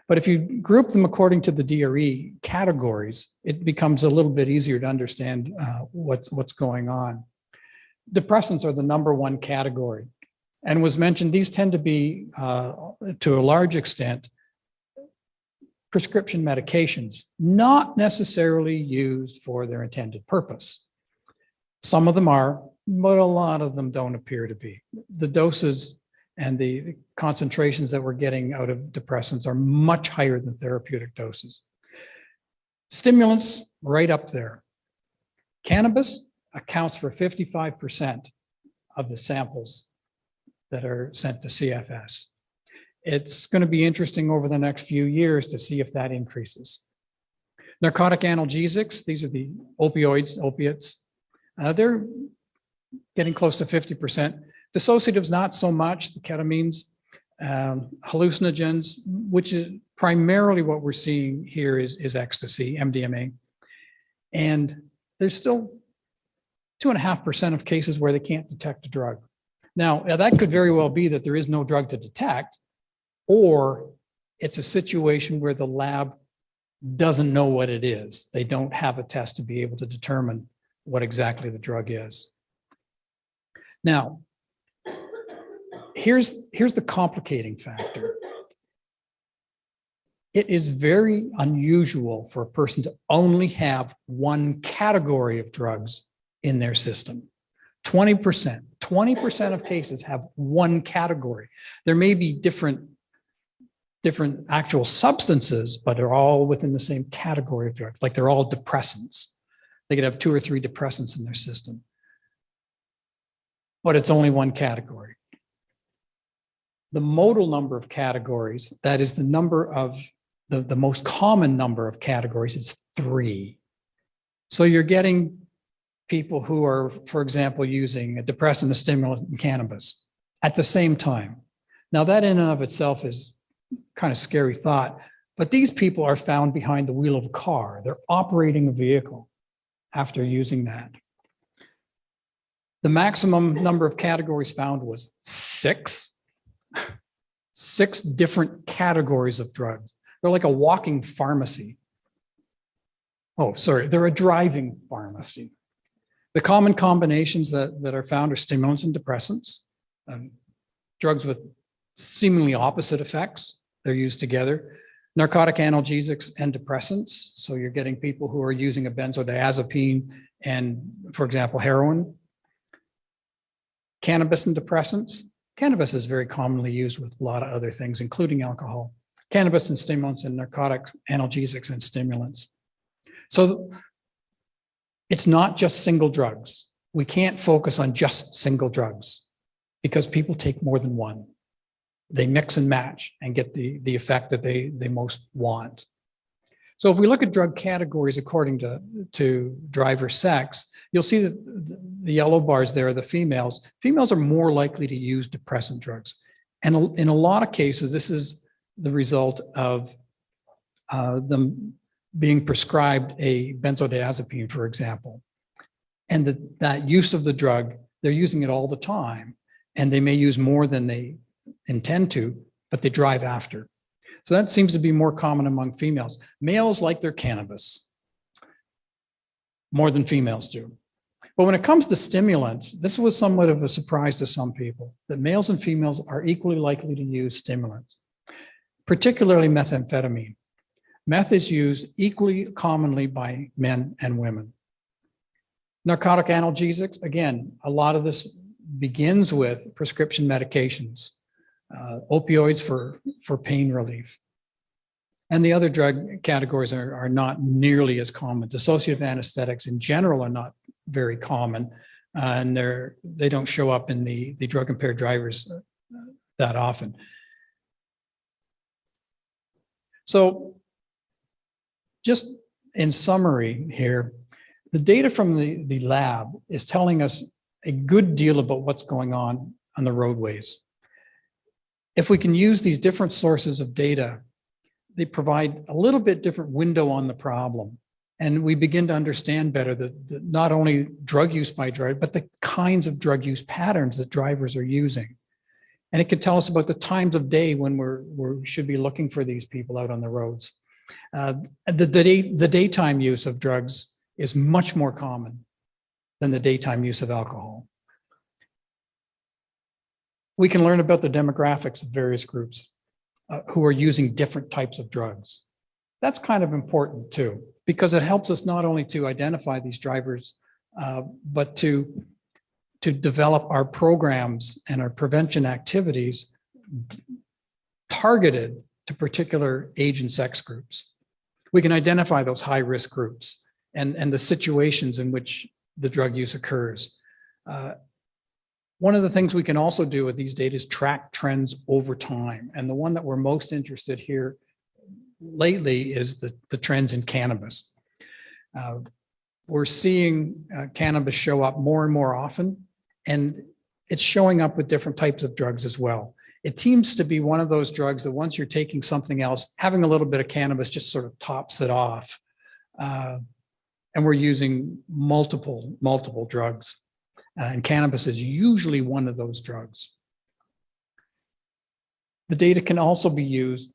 But if you group them according to the DRE categories, it becomes a little bit easier to understand what's going on. Depressants are the #1 category. And was mentioned, these tend to be, to a large extent, prescription medications, not necessarily used for their intended purpose. Some of them are, but a lot of them don't appear to be. The doses and the concentrations that we're getting out of depressants are much higher than therapeutic doses. Stimulants, right up there. Cannabis accounts for 55% of the samples that are sent to CFS. It's going to be interesting over the next few years to see if that increases. Narcotic analgesics, these are the opiates. They're getting close to 50%. Dissociatives, not so much, the ketamines, hallucinogens, which is primarily what we're seeing here is ecstasy, MDMA. And there's still 2.5% of cases where they can't detect a drug. Now, that could very well be that there is no drug to detect, or it's a situation where the lab doesn't know what it is. They don't have a test to be able to determine what exactly the drug is. Now, here's the complicating factor. It is very unusual for a person to only have one category of drugs in their system. 20% of cases have one category. There may be different actual substances, but they're all within the same category of drugs, like they're all depressants. They could have 2 or 3 depressants in their system, but it's only one category. The modal number of categories, that is the number of the most common number of categories, is 3. So you're getting people who are, for example, using a depressant, a stimulant, and cannabis at the same time. Now that in and of itself is kind of scary thought, but these people are found behind the wheel of a car. They're operating a vehicle after using that. The maximum number of categories found was 6. 6 different categories of drugs. They're like a walking pharmacy. Oh, sorry, they're a driving pharmacy. The common combinations that are found are stimulants and depressants, drugs with seemingly opposite effects. They're used together. Narcotic analgesics and depressants. So you're getting people who are using a benzodiazepine and, for example, heroin. Cannabis and depressants. Cannabis is very commonly used with a lot of other things, including alcohol. Cannabis and stimulants and narcotic analgesics and stimulants. So it's not just single drugs. We can't focus on just single drugs because people take more than one. they mix and match and get the effect that they most want. So if we look at drug categories according to driver sex, you'll see that the yellow bars there are the females. Females are more likely to use depressant drugs. And in a lot of cases, this is the result of them being prescribed a benzodiazepine, for example. And that use of the drug, they're using it all the time. And they may use more than they intend to, but they drive after. So that seems to be more common among females. Males like their cannabis more than females do. But when it comes to stimulants, this was somewhat of a surprise to some people, that males and females are equally likely to use stimulants, particularly methamphetamine. Meth is used equally commonly by men and women. Narcotic analgesics, again, a lot of this begins with prescription medications, opioids for pain relief. And the other drug categories are not nearly as common. Dissociative anesthetics in general are not very common, and they don't show up in the drug-impaired drivers that often. So just in summary here, the data from the lab is telling us a good deal about what's going on the roadways. If we can use these different sources of data, they provide a little bit different window on the problem. And we begin to understand better that not only drug use by driver, but the kinds of drug use patterns that drivers are using. And it can tell us about the times of day when we should be looking for these people out on the roads. The daytime use of drugs is much more common than the daytime use of alcohol. We can learn about the demographics of various groups who are using different types of drugs. That's kind of important too, because it helps us not only to identify these drivers, but to develop our programs and our prevention activities targeted to particular age and sex groups. We can identify those high-risk groups and the situations in which the drug use occurs. One of the things we can also do with these data is track trends over time. And the one that we're most interested here lately is the trends in cannabis. We're seeing cannabis show up more and more often, and it's showing up with different types of drugs as well. It seems to be one of those drugs that once you're taking something else, having a little bit of cannabis just sort of tops it off. And we're using multiple drugs. And cannabis is usually one of those drugs. The data can also be used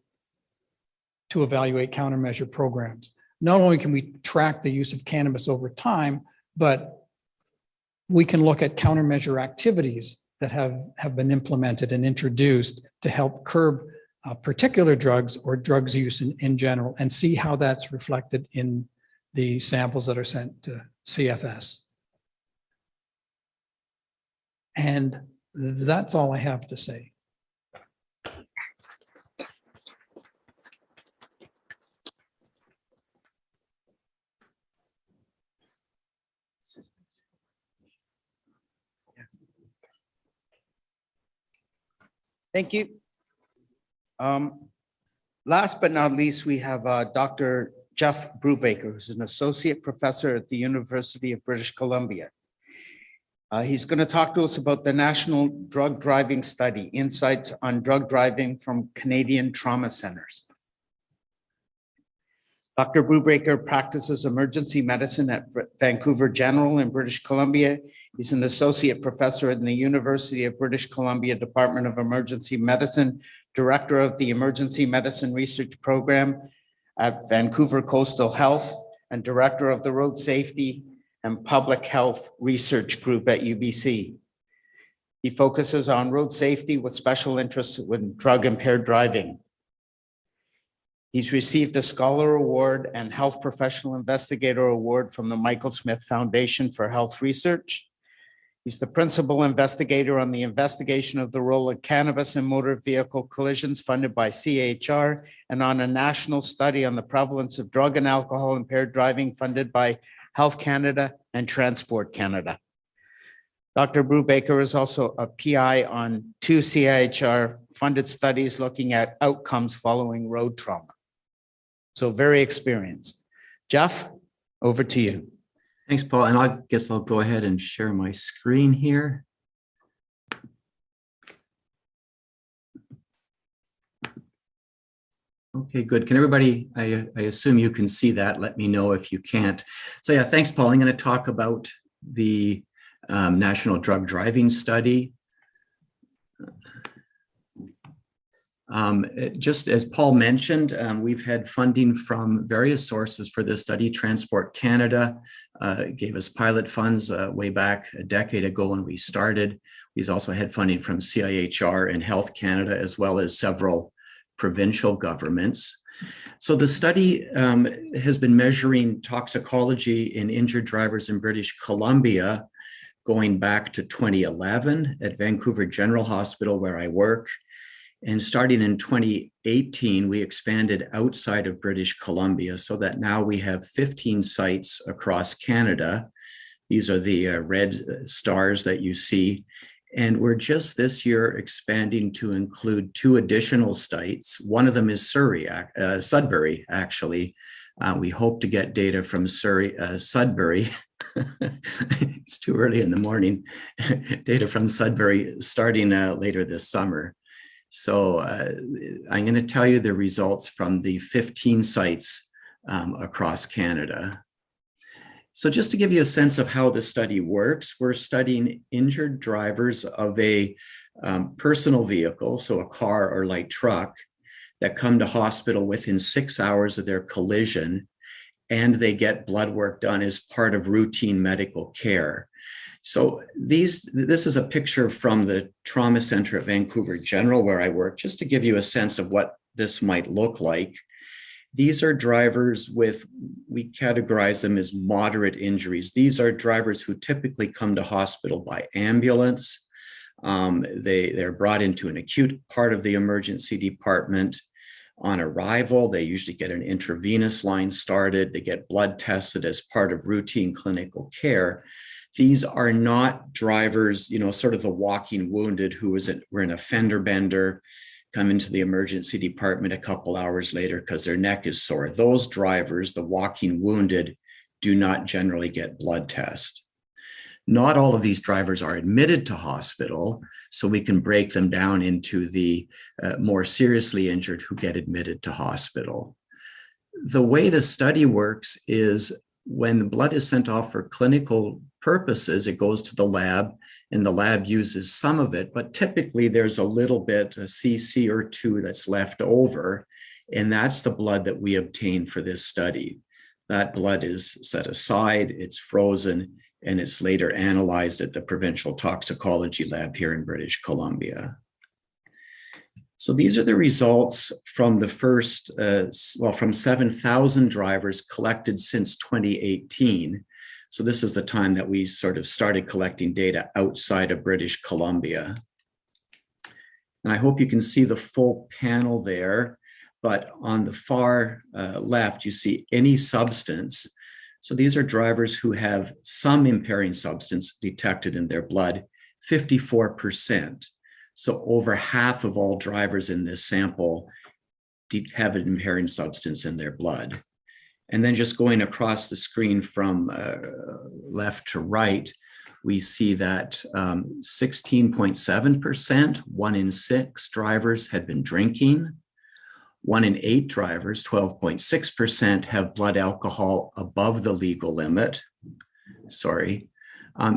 to evaluate countermeasure programs. Not only can we track the use of cannabis over time, but we can look at countermeasure activities that have been implemented and introduced to help curb particular drugs or drugs use in general, and see how that's reflected in the samples that are sent to CFS. And that's all I have to say. Thank you. Last but not least, we have Dr. Jeff Brubacher, who's an associate professor at the University of British Columbia. He's going to talk to us about the National Drug Driving Study, Insights on Drug Driving from Canadian Trauma Centers. Dr. Brubacher practices emergency medicine at Vancouver General in British Columbia. He's an associate professor in the University of British Columbia Department of Emergency Medicine, director of the Emergency Medicine Research Program at Vancouver Coastal Health, and director of the Road Safety and Public Health Research Group at UBC. He focuses on road safety with special interests with drug-impaired driving. He's received a Scholar Award and Health Professional Investigator Award from the Michael Smith Foundation for Health Research. He's the principal investigator on the investigation of the role of cannabis in motor vehicle collisions funded by CHR, and on a national study on the prevalence of drug and alcohol impaired driving funded by Health Canada and Transport Canada. Dr. Brubacher is also a PI on 2 CIHR funded studies looking at outcomes following road trauma. So very experienced. Jeff, over to you. Thanks, Paul. And I guess I'll go ahead and share my screen here. Okay, good. Can everybody, I assume you can see that. Let me know if you can't. So yeah, thanks, Paul. I'm going to talk about the National Drug Driving Study. Just as Paul mentioned, we've had funding from various sources for this study. Transport Canada gave us pilot funds way back a decade ago when we started. We've also had funding from CIHR and Health Canada, as well as several provincial governments. So the study has been measuring toxicology in injured drivers in British Columbia going back to 2011 at Vancouver General Hospital, where I work. And starting in 2018, we expanded outside of British Columbia so that now we have 15 sites across Canada. These are the red stars that you see. And we're just this year expanding to include 2 additional sites. One of them is Sudbury, actually. We hope to get data from Sudbury. It's too early in the morning. Data from Sudbury starting later this summer. So I'm going to tell you the results from the 15 sites across Canada. So just to give you a sense of how the study works, we're studying injured drivers of a personal vehicle, so a car or light truck, that come to hospital within 6 hours of their collision, and they get blood work done as part of routine medical care. So this is a picture from the trauma center at Vancouver General, where I work, just to give you a sense of what this might look like. These are drivers with, we categorize them as moderate injuries. These are drivers who typically come to hospital by ambulance. They're brought into an acute part of the emergency department. On arrival, they usually get an intravenous line started. They get blood tested as part of routine clinical care. These are not drivers, sort of the walking wounded who were in a fender bender, come into the emergency department a couple hours later because their neck is sore. Those drivers, the walking wounded, do not generally get blood tests. Not all of these drivers are admitted to hospital, so we can break them down into the more seriously injured who get admitted to hospital. The way the study works is when the blood is sent off for clinical purposes, it goes to the lab, and the lab uses some of it, but typically there's a little bit, a cc or 2 that's left over, and that's the blood that we obtain for this study. That blood is set aside, it's frozen, and it's later analyzed at the provincial toxicology lab here in British Columbia. So these are the results from the first, from 7,000 drivers collected since 2018. So this is the time that we sort of started collecting data outside of British Columbia. And I hope you can see the full panel there, but on the far left, you see any substance. So these are drivers who have some impairing substance detected in their blood, 54%. So over half of all drivers in this sample have an impairing substance in their blood. And then just going across the screen from left to right, we see that 16.7%, 1 in 6 drivers had been drinking. 1 in 8 drivers, 12.6%, have blood alcohol above the legal limit.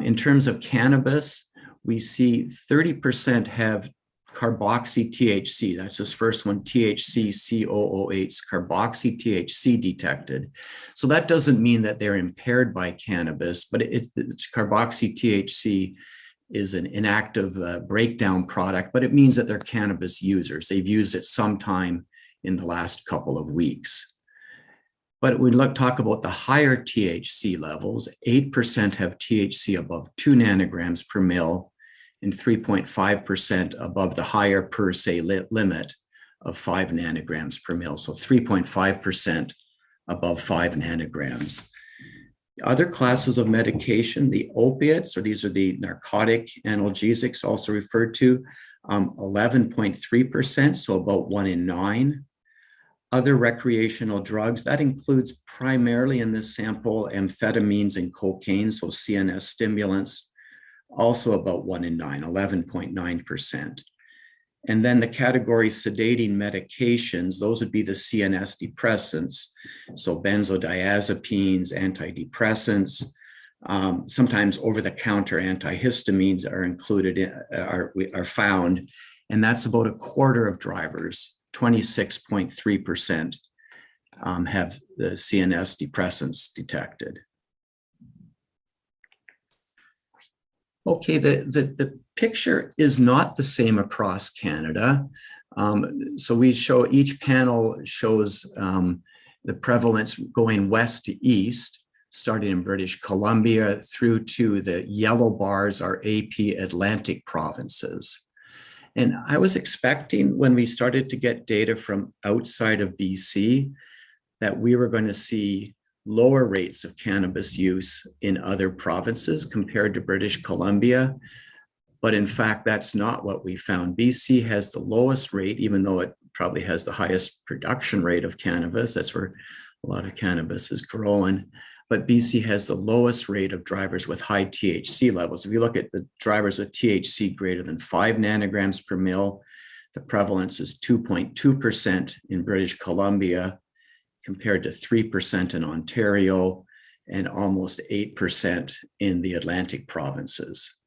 In terms of cannabis, we see 30% have carboxy-THC. That's this first one, THC-COOH, carboxy-THC detected. So that doesn't mean that they're impaired by cannabis, but carboxy-THC is an inactive breakdown product, but it means that they're cannabis users. They've used it sometime in the last couple of weeks. But we talk about the higher THC levels. 8% have THC above 2 nanograms per mil, and 3.5% above the higher per se limit of 5 nanograms per mil. So 3.5% above 5 nanograms. Other classes of medication, the opiates, or these are the narcotic analgesics also referred to, 11.3%, so about 1 in 9. Other recreational drugs, that includes primarily in this sample amphetamines and cocaine, so CNS stimulants, also about 1 in 9, 11.9%. And then the category sedating medications, those would be the CNS depressants, so benzodiazepines, antidepressants, sometimes over-the-counter antihistamines are included, are found, and that's about a quarter of drivers, 26.3% have the CNS depressants detected. Okay, the picture is not the same across Canada. So we show, each panel shows the prevalence going west to east, starting in British Columbia through to the yellow bars are AP Atlantic provinces. And I was expecting when we started to get data from outside of BC that we were going to see lower rates of cannabis use in other provinces compared to British Columbia. But in fact, that's not what we found. BC has the lowest rate, even though it probably has the highest production rate of cannabis. That's where a lot of cannabis is grown. But BC has the lowest rate of drivers with high THC levels. If you look at the drivers with THC greater than 5 nanograms per mil, the prevalence is 2.2% in British Columbia, compared to 3% in Ontario and almost 8% in the Atlantic provinces.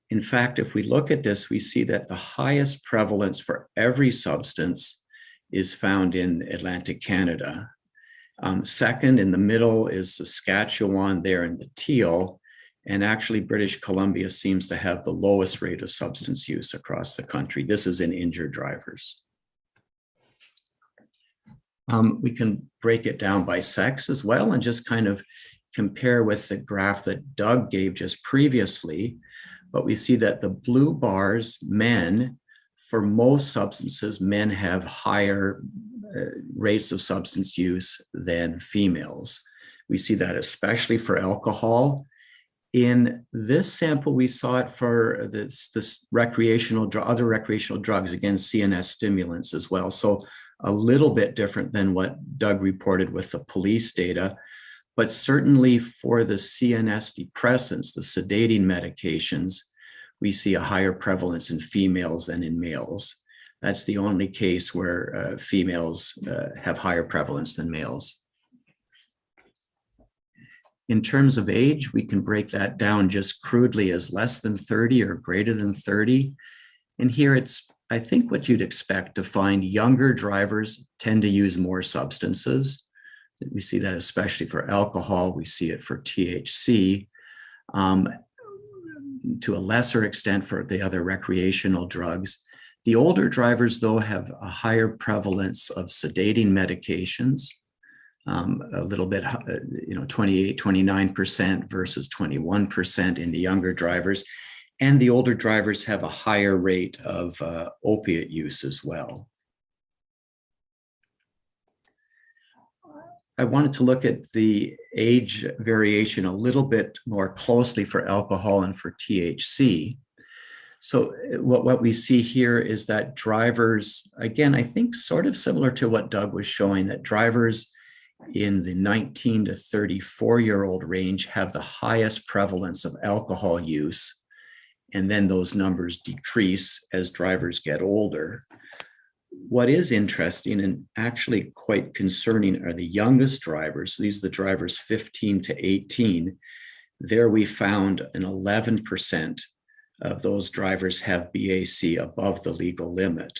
In fact, if we look at this, we see that the highest prevalence for every substance is found in Atlantic Canada. Second, in the middle is Saskatchewan there in the teal, and actually British Columbia seems to have the lowest rate of substance use across the country. This is in injured drivers. We can break it down by sex as well and just kind of compare with the graph that Doug gave just previously. But we see that the blue bars, men, for most substances, men have higher rates of substance use than females. We see that especially for alcohol. In this sample, we saw it for this other recreational drugs, again, CNS stimulants as well. So a little bit different than what Doug reported with the police data, but certainly for the CNS depressants, the sedating medications, we see a higher prevalence in females than in males. That's the only case where females have higher prevalence than males. In terms of age, we can break that down just crudely as less than 30 or greater than 30. And here it's, I think, what you'd expect to find. Younger drivers tend to use more substances. We see that especially for alcohol. We see it for THC. To a lesser extent for the other recreational drugs. The older drivers, though, have a higher prevalence of sedating medications, a little bit, 28, 29% versus 21% in the younger drivers. And the older drivers have a higher rate of opiate use as well. I wanted to look at the age variation a little bit more closely for alcohol and for THC. So what we see here is that drivers, again, I think sort of similar to what Doug was showing, that drivers in the 19 to 34-year-old range have the highest prevalence of alcohol use. And then those numbers decrease as drivers get older. What is interesting and actually quite concerning are the youngest drivers. These are the drivers 15 to 18. There we found an 11% of those drivers have BAC above the legal limit.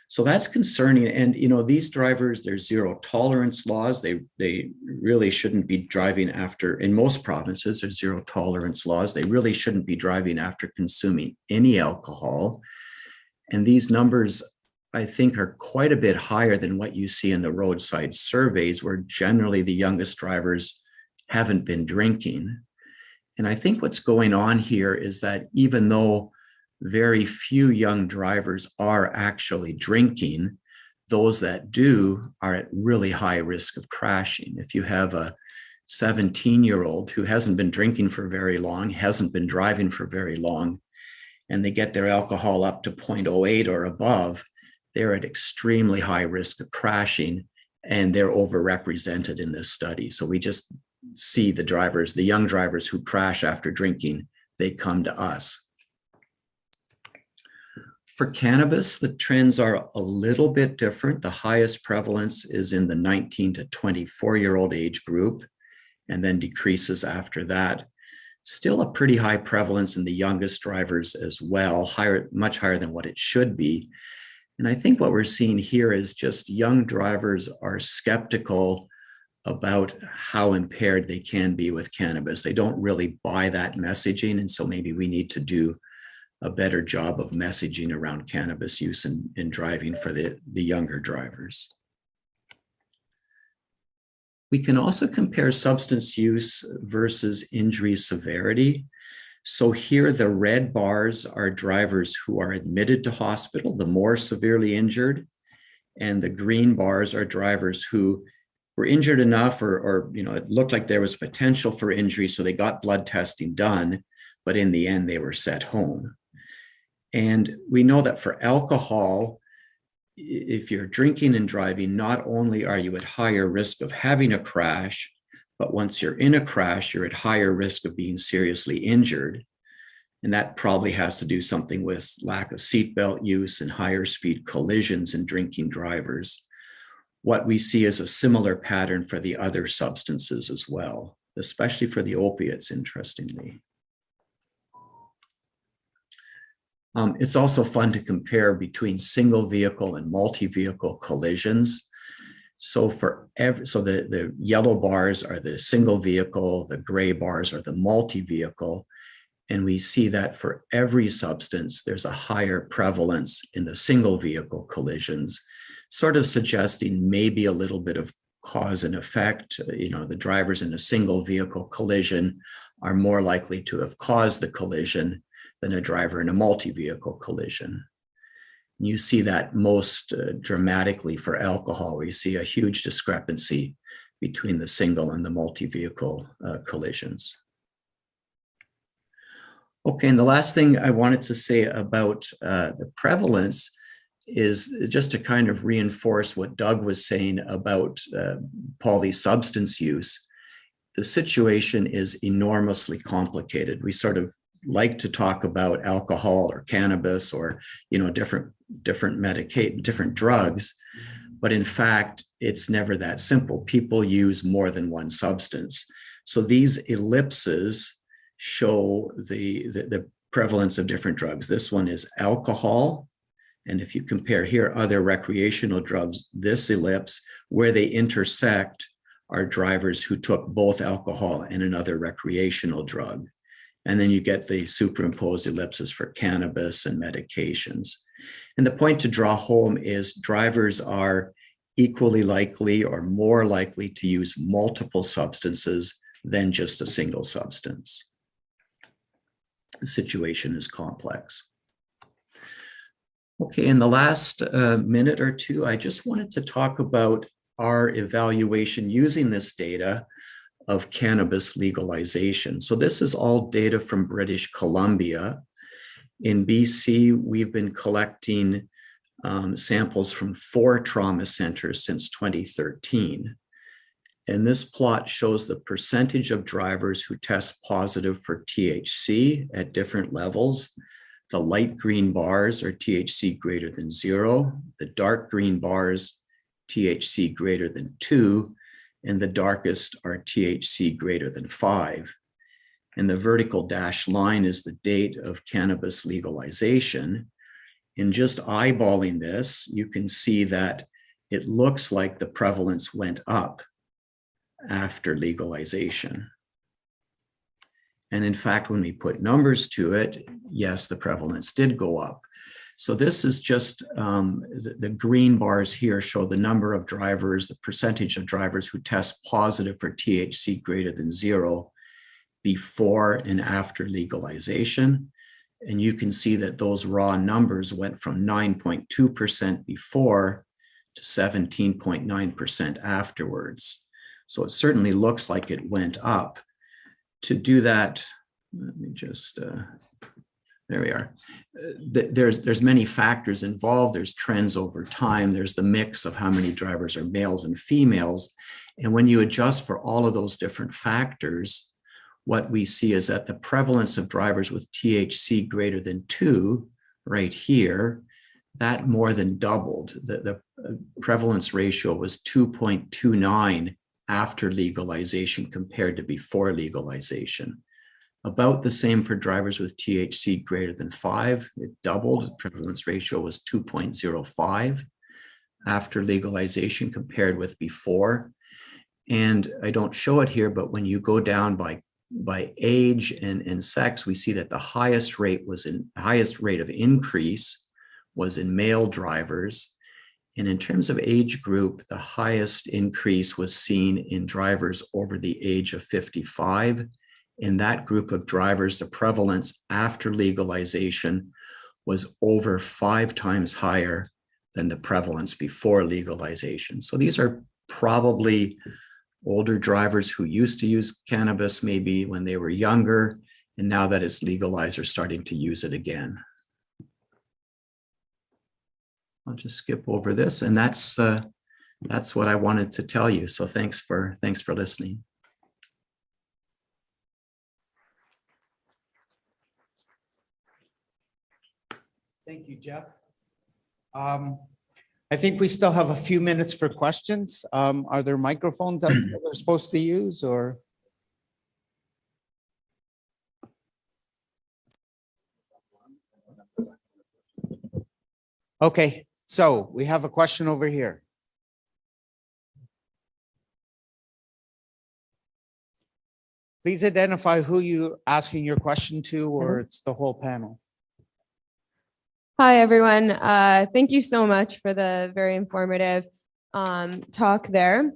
So that's concerning. And, these drivers, there's zero tolerance laws. They really shouldn't be driving after, in most provinces, there's zero tolerance laws. They really shouldn't be driving after consuming any alcohol. And these numbers, I think, are quite a bit higher than what you see in the roadside surveys, where generally the youngest drivers haven't been drinking. And I think what's going on here is that even though very few young drivers are actually drinking, those that do are at really high risk of crashing. If you have a 17-year-old who hasn't been drinking for very long, hasn't been driving for very long, and they get their alcohol up to 0.08 or above, they're at extremely high risk of crashing, and they're overrepresented in this study. So we just see the drivers, the young drivers who crash after drinking, they come to us. For cannabis, the trends are a little bit different. The highest prevalence is in the 19 to 24-year-old age group, and then decreases after that. Still a pretty high prevalence in the youngest drivers as well, higher, much higher than what it should be. And I think what we're seeing here is just young drivers are skeptical about how impaired they can be with cannabis. They don't really buy that messaging, and so maybe we need to do a better job of messaging around cannabis use in driving for the younger drivers. We can also compare substance use versus injury severity. So here the red bars are drivers who are admitted to hospital, the more severely injured, and the green bars are drivers who were injured enough or it looked like there was potential for injury, so they got blood testing done, but in the end they were sent home. And we know that for alcohol, if you're drinking and driving, not only are you at higher risk of having a crash, but once you're in a crash, you're at higher risk of being seriously injured. And that probably has to do something with lack of seatbelt use and higher speed collisions in drinking drivers. What we see is a similar pattern for the other substances as well, especially for the opiates, interestingly. It's also fun to compare between single vehicle and multi-vehicle collisions. So the yellow bars are the single vehicle, the gray bars are the multi-vehicle. And we see that for every substance, there's a higher prevalence in the single vehicle collisions, sort of suggesting maybe a little bit of cause and effect. The drivers in a single vehicle collision are more likely to have caused the collision than a driver in a multi-vehicle collision. You see that most dramatically for alcohol, where you see a huge discrepancy between the single and the multi-vehicle collisions. Okay, and the last thing I wanted to say about the prevalence is just to kind of reinforce what Doug was saying about polysubstance use. The situation is enormously complicated. We sort of like to talk about alcohol or cannabis or different drugs, but in fact it's never that simple. People use more than one substance. So these ellipses show the prevalence of different drugs. This one is alcohol, and if you compare here other recreational drugs, this ellipse where they intersect are drivers who took both alcohol and another recreational drug. And then you get the superimposed ellipses for cannabis and medications. And the point to draw home is drivers are equally likely or more likely to use multiple substances than just a single substance. The situation is complex. Okay, in the last minute or two, I just wanted to talk about our evaluation using this data of cannabis legalization. So this is all data from British Columbia. In BC, we've been collecting samples from 4 trauma centers since 2013. And this plot shows the percentage of drivers who test positive for THC at different levels. The light green bars are THC greater than 0. The dark green bars, THC greater than 2. And the darkest are THC greater than 5. And the vertical dashed line is the date of cannabis legalization. In just eyeballing this, you can see that it looks like the prevalence went up after legalization. And in fact, when we put numbers to it, yes, the prevalence did go up. So this is just the green bars here show the number of drivers, the percentage of drivers who test positive for THC greater than 0 before and after legalization. And you can see that those raw numbers went from 9.2% before to 17.9% afterwards. So it certainly looks like it went up. To do that, let me just, there we are. There's many factors involved. There's trends over time. There's the mix of how many drivers are males and females. And when you adjust for all of those different factors, what we see is that the prevalence of drivers with THC greater than 2 right here, that more than doubled. The prevalence ratio was 2.29 after legalization compared to before legalization. About the same for drivers with THC greater than 5. It doubled. The prevalence ratio was 2.05 after legalization compared with before. And I don't show it here, but when you go down by age and sex, we see that the highest rate of increase was in male drivers. And in terms of age group, the highest increase was seen in drivers over the age of 55. In that group of drivers, the prevalence after legalization was over 5 times higher than the prevalence before legalization. So these are probably older drivers who used to use cannabis maybe when they were younger, and now that it's legalized are starting to use it again. I'll just skip over this, and that's what I wanted to tell you. So thanks for listening. Thank you, Jeff. I think we still have a few minutes for questions. Are there microphones out there they're supposed to use, or? Okay, so we have a question over here. Please identify who you're asking your question to, or it's the whole panel. Hi, everyone. Thank you so much for the very informative talk there.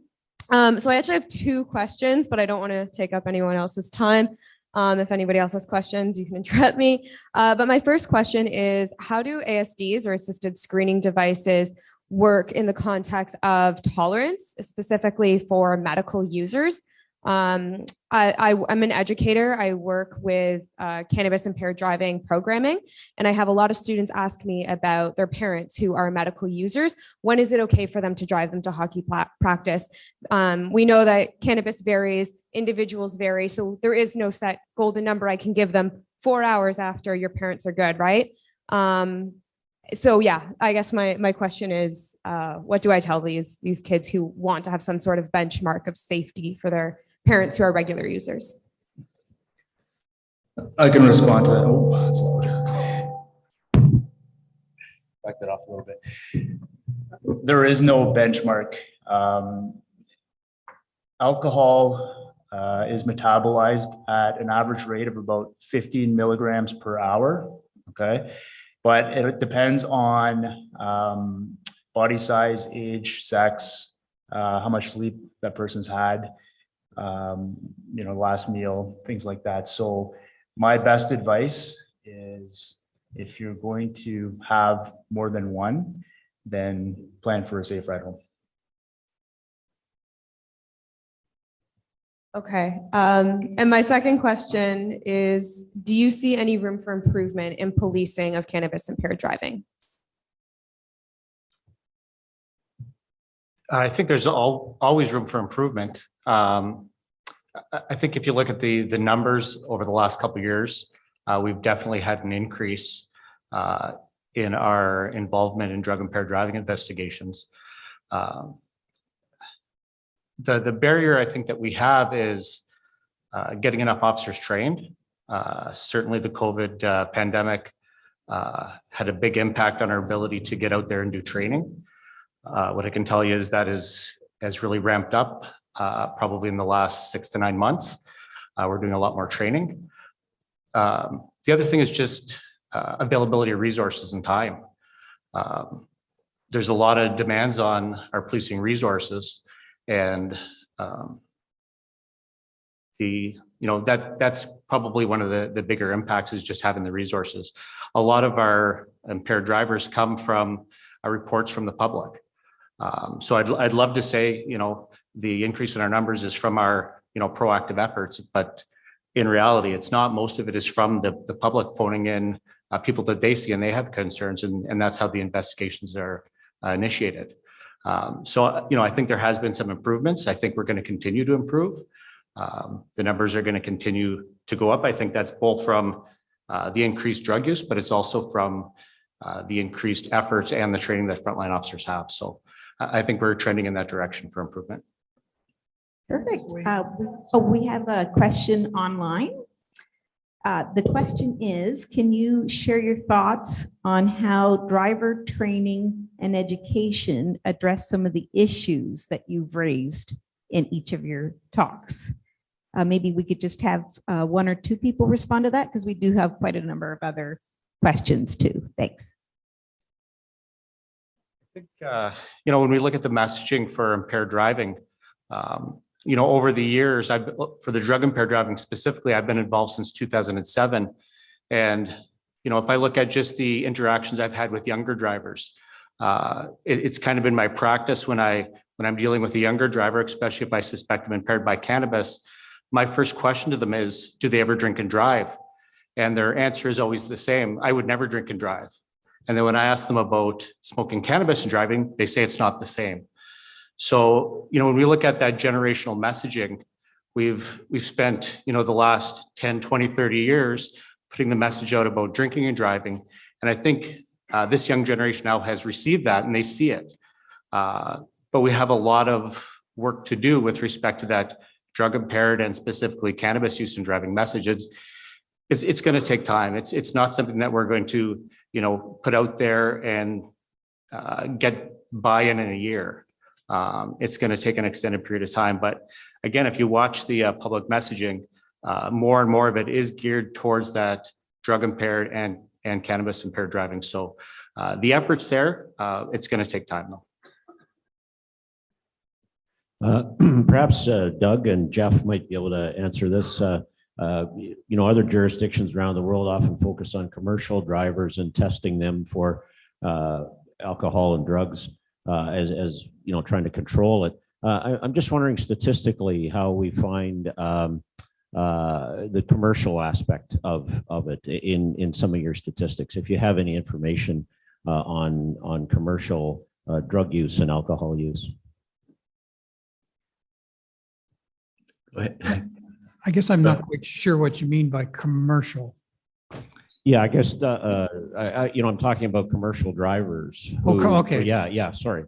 So I actually have 2 questions, but I don't want to take up anyone else's time. If anybody else has questions, you can interrupt me. But my first question is, how do ASDs or assisted screening devices work in the context of tolerance, specifically for medical users? I'm an educator. I work with cannabis impaired driving programming, and I have a lot of students ask me about their parents who are medical users. When is it okay for them to drive them to hockey practice? We know that cannabis varies, individuals vary, so there is no set golden number I can give them 4 hours after your parents are good, right? So yeah, I guess my question is, what do I tell these kids who want to have some sort of benchmark of safety for their parents who are regular users? I can respond to that. Oh, back that off a little bit. There is no benchmark. Alcohol is metabolized at an average rate of about 15 milligrams per hour. Okay, but it depends on body size, age, sex, how much sleep that person's had, last meal, things like that. So my best advice is, if you're going to have more than one, then plan for a safe ride home. Okay. And my second question is, do you see any room for improvement in policing of cannabis impaired driving? I think there's always room for improvement. I think if you look at the numbers over the last couple of years, we've definitely had an increase in our involvement in drug impaired driving investigations. The barrier I think that we have is getting enough officers trained. Certainly the COVID pandemic had a big impact on our ability to get out there and do training. What I can tell you is that has really ramped up probably in the last 6 to 9 months. We're doing a lot more training. The other thing is just availability of resources and time. There's a lot of demands on our policing resources, and that's probably one of the bigger impacts, is just having the resources. A lot of our impaired drivers come from reports from the public. So I'd love to say, the increase in our numbers is from our, proactive efforts, but in reality, it's not. Most of it is from the public phoning in people that they see and they have concerns, and that's how the investigations are initiated. So, I think there has been some improvements. I think we're going to continue to improve. The numbers are going to continue to go up. I think that's both from the increased drug use, but it's also from the increased efforts and the training that frontline officers have. So I think we're trending in that direction for improvement. Perfect. We have a question online. The question is, can you share your thoughts on how driver training and education address some of the issues that you've raised in each of your talks? Maybe we could just have one or two people respond to that, because we do have quite a number of other questions too. Thanks. I think, when we look at the messaging for impaired driving, over the years, for the drug impaired driving specifically, I've been involved since 2007. And, if I look at just the interactions I've had with younger drivers, it's kind of been my practice when I'm dealing with a younger driver, especially if I suspect them impaired by cannabis, my first question to them is, do they ever drink and drive? And their answer is always the same: I would never drink and drive. And then when I ask them about smoking cannabis and driving, they say it's not the same. So, when we look at that generational messaging, we've spent, the last 10, 20, 30 years putting the message out about drinking and driving. And I think this young generation now has received that and they see it. But we have a lot of work to do with respect to that drug impaired and specifically cannabis use and driving messages. It's going to take time. It's not something that we're going to, put out there and get buy-in in a year. It's going to take an extended period of time. But again, if you watch the public messaging, more and more of it is geared towards that drug impaired and cannabis impaired driving. So the efforts there, it's going to take time though. Perhaps Doug and Jeff might be able to answer this. Other jurisdictions around the world often focus on commercial drivers and testing them for alcohol and drugs as trying to control it. I'm just wondering statistically how we find the commercial aspect of it in some of your statistics. If you have any information on commercial drug use and alcohol use. Go ahead. I guess I'm not quite sure what you mean by commercial. Yeah, I guess I'm talking about commercial drivers. Okay. Sorry.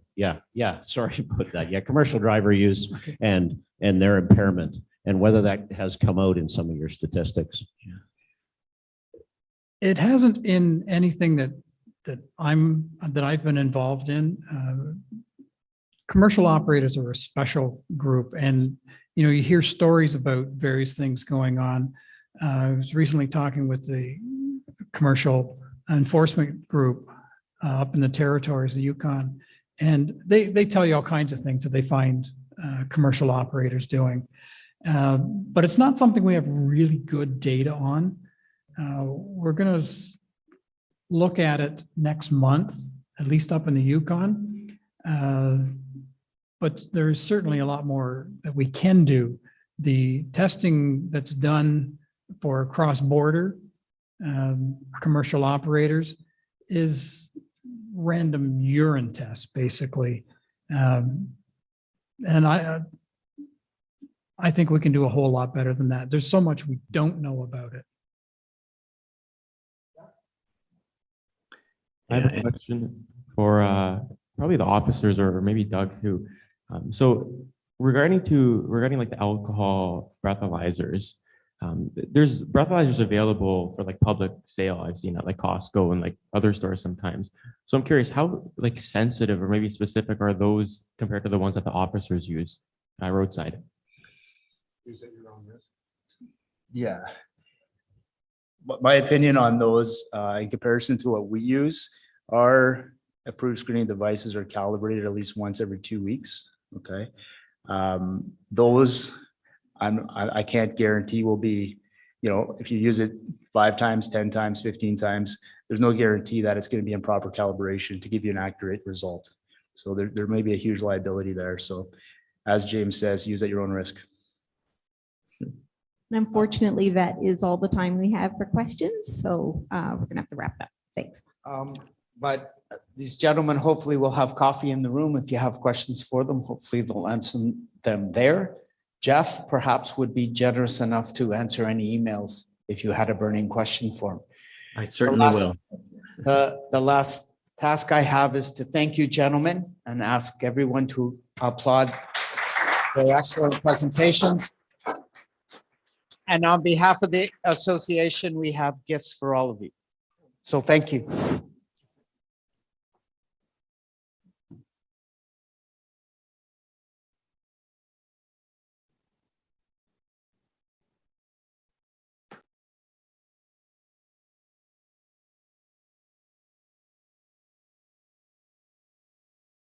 Sorry about that. Yeah, commercial driver use and their impairment, and whether that has come out in some of your statistics. It hasn't in anything that I've been involved in. Commercial operators are a special group, and you hear stories about various things going on. I was recently talking with the commercial enforcement group up in the territories, the Yukon, and they tell you all kinds of things that they find commercial operators doing. But it's not something we have really good data on. We're going to look at it next month, at least up in the Yukon. But there's certainly a lot more that we can do. The testing that's done for cross-border commercial operators is random urine tests, basically. And I think we can do a whole lot better than that. There's so much we don't know about it. I have a question for probably the officers or maybe Doug too. So regarding like the alcohol breathalyzers, there's breathalyzers available for like public sale. I've seen at like Costco and like other stores sometimes. So I'm curious, how like sensitive or maybe specific are those compared to the ones that the officers use roadside? Use at your own risk. Yeah. My opinion on those in comparison to what we use, our approved screening devices are calibrated at least once every 2 weeks. Okay. Those I can't guarantee will be, if you use it 5 times, 10 times, 15 times, there's no guarantee that it's going to be in proper calibration to give you an accurate result. So there may be a huge liability there. So as James says, use at your own risk. Unfortunately, that is all the time we have for questions. So we're gonna have to wrap up. Thanks. But these gentlemen hopefully will have coffee in the room. If you have questions for them, hopefully they'll answer them there. Jeff perhaps would be generous enough to answer any emails if you had a burning question for him. I certainly will. The last task I have is to thank you, gentlemen, and ask everyone to applaud their excellent presentations. And on behalf of the association, we have gifts for all of you. So thank you.